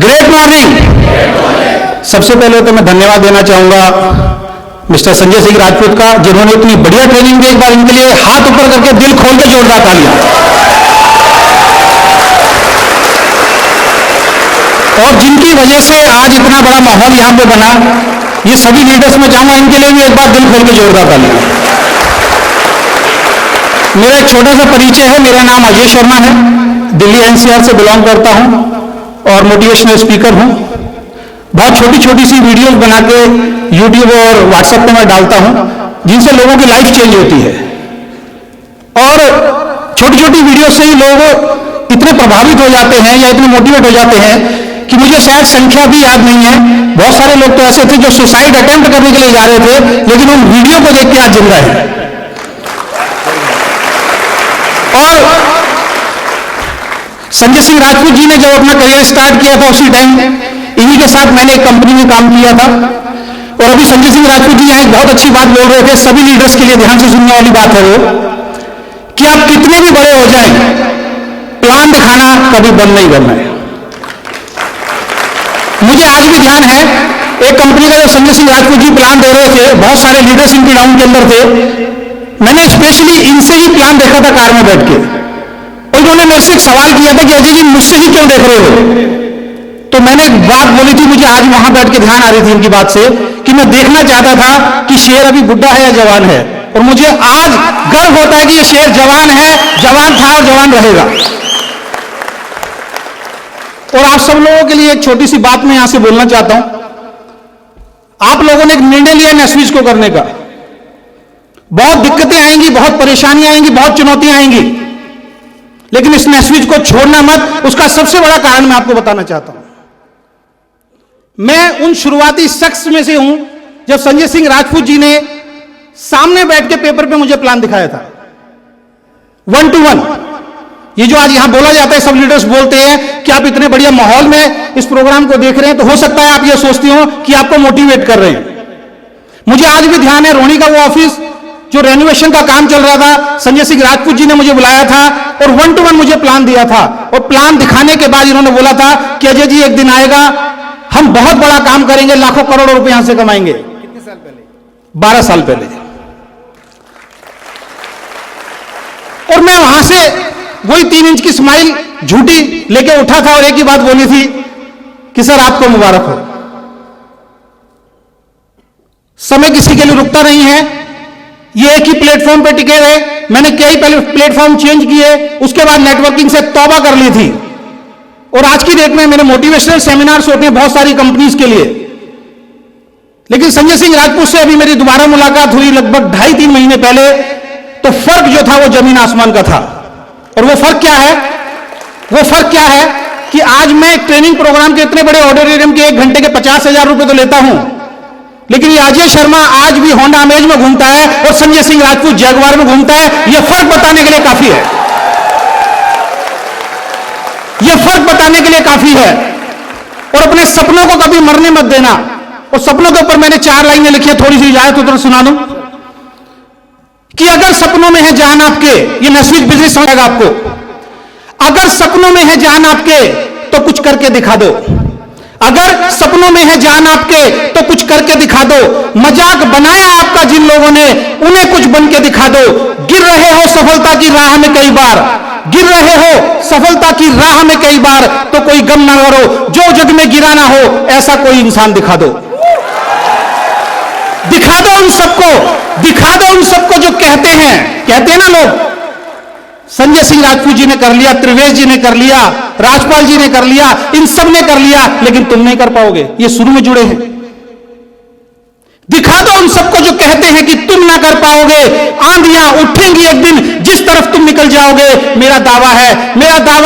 ग्रेट मॉर्निंग। सबसे पहले तो मैं धन्यवाद देना चाहूंगा मिस्टर संजय सिंह राजपूत का, जिन्होंने इतनी बढ़िया ट्रेनिंग दी। एक बार इनके लिए हाथ ऊपर करके दिल खोल के जोरदार तालियां। और जिनकी वजह से आज इतना बड़ा माहौल यहां पे बना, ये सभी लीडर्स में चाहूंगा इनके लिए भी एक बार दिल खोल के जोरदार तालियां। मेरा एक छोटा सा परिचय है, मेरा नाम अजय शर्मा है, दिल्ली एनसीआर से बिलोंग करता हूं और मोटिवेशनल स्पीकर हूं। बहुत छोटी छोटी सी वीडियोस बना के यूट्यूब और व्हाट्सएप पे मैं डालता हूं, जिनसे लोगों की लाइफ चेंज होती है। और छोटी छोटी वीडियो से ही लोग इतने प्रभावित हो जाते हैं या इतने मोटिवेट हो जाते हैं कि मुझे शायद संख्या भी याद नहीं है। बहुत सारे लोग तो ऐसे थे जो सुसाइड अटेम्प्ट करने के लिए जा रहे थे, लेकिन उन वीडियो को देख के आज जिंदा है। और संजय सिंह राजपूत जी ने जब अपना करियर स्टार्ट किया था, उसी टाइम इन्हीं के साथ मैंने एक कंपनी में काम किया था। और अभी संजय सिंह राजपूत जी यहाँ एक बहुत अच्छी बात बोल रहे थे, सभी लीडर्स के लिए ध्यान से सुनने वाली बात है वो, कि आप कितने भी बड़े हो जाएं, प्लान दिखाना कभी बंद नहीं करना है। मुझे आज भी ध्यान है, एक कंपनी का जब संजय सिंह राजपूत जी प्लान दे रहे थे, बहुत सारे लीडर्स इनके डाउन के अंदर थे, मैंने स्पेशली इनसे ही प्लान देखा था कार में बैठ के, और इन्होंने मेरे से एक सवाल किया था कि अजय जी मुझसे ही क्यों देख रहे हो? तो मैंने एक बात बोली थी, मुझे आज वहां बैठ के ध्यान आ रही थी इनकी बात से, कि मैं देखना चाहता था कि शेर अभी बुढ़ा है या जवान है, और मुझे आज गर्व होता है कि ये शेर जवान है, जवान था और जवान रहेगा। और आप सब लोगों के लिए एक छोटी सी बात मैं यहां से बोलना चाहता हूं। आप लोगों ने एक निर्णय लिया नैस्विच को करने का, बहुत दिक्कतें आएंगी, बहुत परेशानियां आएंगी, बहुत चुनौतियां आएंगी, लेकिन इस नैस्विच को छोड़ना मत। उसका सबसे बड़ा कारण मैं आपको बताना चाहता हूं। मैं उन शुरुआती शख्स में से हूं जब संजय सिंह राजपूत जी ने सामने बैठ के पेपर पे मुझे प्लान दिखाया था, 1 to 1। ये जो आज यहां बोला जाता है, सब लीडर्स बोलते हैं कि आप इतने बढ़िया माहौल में इस प्रोग्राम को देख रहे हैं, तो हो सकता है आप ये सोचते हो कि आपको मोटिवेट कर रहे हैं। मुझे आज भी ध्यान है, रोहिणी का वो ऑफिस जो रेनोवेशन का काम चल रहा था, संजय सिंह राजपूत जी ने मुझे बुलाया था और 1 to 1 मुझे प्लान दिया था। और प्लान दिखाने के बाद इन्होंने बोला था कि अजय जी एक दिन आएगा, हम बहुत बड़ा काम करेंगे, लाखों करोड़ों रुपए यहां से कमाएंगे। कितने साल पहले? 12 साल पहले। और मैं वहां से वही 3 इंच की स्माइल झूठी लेके उठा था और एक ही बात बोली थी कि सर आपको मुबारक हो। समय किसी के लिए रुकता नहीं है, ये एक ही प्लेटफॉर्म पे टिके हुए। मैंने कई पहले प्लेटफॉर्म चेंज किए, उसके बाद नेटवर्किंग से तौबा कर ली थी। और आज की डेट में मेरे मोटिवेशनल सेमिनार्स होते हैं बहुत सारी कंपनीज के लिए, लेकिन संजय सिंह राजपूत से अभी मेरी दोबारा मुलाकात हुई लगभग 2.5-3 महीने पहले, तो फर्क जो था वो जमीन आसमान का था। और वो फर्क क्या है? वो फर्क क्या है कि आज मैं एक ट्रेनिंग प्रोग्राम के इतने बड़े ऑडिटोरियम के 1 घंटे के 50,000 रुपए तो लेता हूं, लेकिन ये अजय शर्मा आज भी होंडा अमेज में घूमता है और संजय सिंह राजपूत जैगुआर में घूमता है। यह फर्क बताने के लिए काफी है, यह फर्क बताने के लिए काफी है। और अपने सपनों को कभी मरने मत देना। और सपनों के ऊपर मैंने 4 लाइनें लिखी है, थोड़ी सी इजाजत उधर सुना दूं कि अगर सपनों में है जान आपके, ये नैस्विच बिजनेस समझेगा आपको, अगर सपनों में है जान आपके तो कुछ करके दिखा दो। अगर सपनों में है जान आपके तो कुछ करके दिखा दो। मजाक बनाया आपका जिन लोगों ने, उन्हें कुछ बन के दिखा दो। गिर रहे हो सफलता की राह में कई बार, गिर रहे हो सफलता की राह में कई बार, तो कोई गम ना करो, जो जग में गिरा ना हो ऐसा कोई इंसान दिखा दो। दिखा दो उन सबको, दिखा दो उन सबको जो कहते हैं ना लोग, संजय सिंह राजपूत जी ने कर लिया, त्रिवेश जी ने कर लिया, राजपाल जी ने कर लिया, इन सब ने कर लिया, लेकिन तुम नहीं कर पाओगे। ये शुरू में जुड़े हैं। दिखा दो उन सबको जो कहते हैं कि तुम ना कर पाओगे। आंधियां उठेंगी एक दिन, जिस तरफ तुम निकल जाओगे। मेरा दावा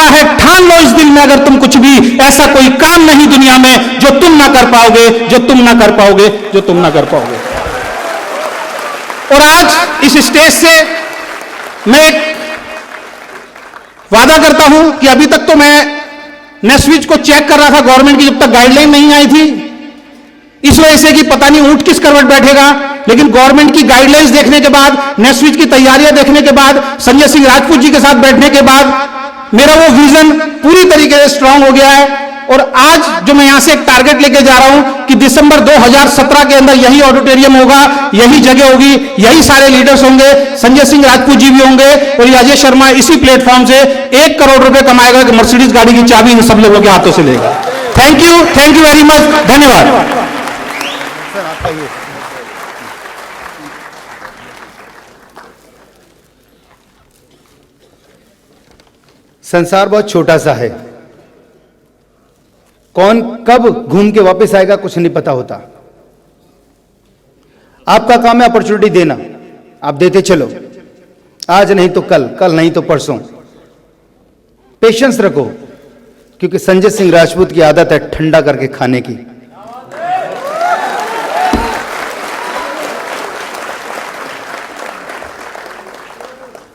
है, ठान लो इस दिल में, अगर तुम कुछ भी, ऐसा कोई काम नहीं दुनिया में जो तुम ना कर पाओगे, जो तुम ना कर पाओगे, जो तुम ना कर पाओगे। और आज इस स्टेज से मैं एक वादा करता हूं कि अभी तक तो मैं नैस्विच को चेक कर रहा था गवर्नमेंट की, जब तक गाइडलाइन नहीं आई थी, इस वजह से कि पता नहीं ऊंट किस करवट बैठेगा। लेकिन गवर्नमेंट की गाइडलाइंस देखने के बाद, नैस्विच की तैयारियां देखने के बाद, संजय सिंह राजपूत जी के साथ बैठने के बाद, मेरा वो विजन पूरी तरीके से स्ट्रांग हो गया है। और आज जो मैं यहां से एक टारगेट लेके जा रहा हूं कि दिसंबर 2017 के अंदर यही ऑडिटोरियम होगा, यही जगह होगी, यही सारे लीडर्स होंगे, संजय सिंह राजपूत जी भी होंगे, और ये अजय शर्मा इसी प्लेटफॉर्म से 1 करोड़ रुपए कमाएगा कि मर्सिडीज गाड़ी की चाबी इन सब लोगों के हाथों से लेगा। थैंक यू वेरी मच, धन्यवाद। संसार बहुत छोटा सा है, कौन कब घूम के वापस आएगा कुछ नहीं पता होता। आपका काम है अपॉर्चुनिटी देना, आप देते चलो, आज नहीं तो कल, कल नहीं तो परसों। पेशेंस रखो, क्योंकि संजय सिंह राजपूत की आदत है ठंडा करके खाने की।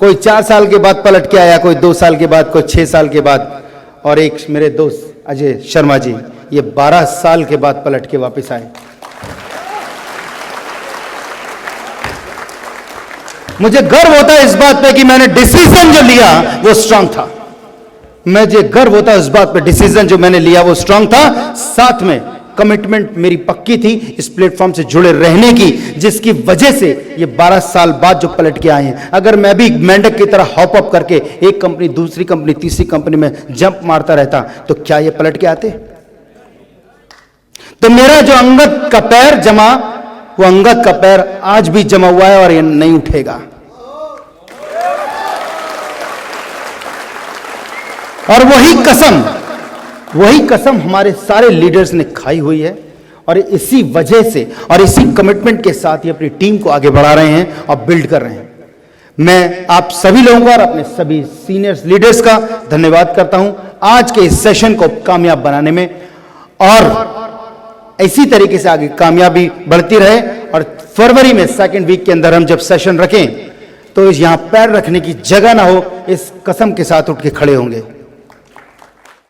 कोई 4 साल के बाद पलट के आया, कोई 2 साल के बाद, कोई 6 साल के बाद। और एक मेरे दोस्त अजय शर्मा जी, ये 12 साल के बाद पलट के वापस आए। मुझे गर्व होता है इस बात पे कि मैंने डिसीजन जो लिया वो स्ट्रांग था। मुझे गर्व होता है इस बात पे, डिसीजन जो मैंने लिया वो स्ट्रांग था। साथ में कमिटमेंट मेरी पक्की थी इस प्लेटफॉर्म से जुड़े रहने की, जिसकी वजह से ये 12 साल बाद जो पलट के आए हैं। अगर मैं भी मेंढक की तरह हॉप अप करके एक कंपनी, दूसरी कंपनी, तीसरी कंपनी में जंप मारता रहता तो क्या ये पलट के आते? तो मेरा जो अंगद का पैर जमा, वो अंगद का पैर आज भी जमा हुआ है और ये नहीं उठेगा। और वही कसम हमारे सारे लीडर्स ने खाई हुई है और इसी वजह से और इसी कमिटमेंट के साथ ही अपनी टीम को आगे बढ़ा रहे हैं और बिल्ड कर रहे हैं। मैं आप सभी लोगों का और अपने सभी सीनियर लीडर्स का धन्यवाद करता हूं आज के इस सेशन को कामयाब बनाने में, और इसी तरीके से आगे कामयाबी बढ़ती रहे। और फरवरी में 2nd वीक के अंदर हम जब सेशन रखें तो यहां पैर रखने की जगह ना हो, इस कसम के साथ उठ के खड़े होंगे।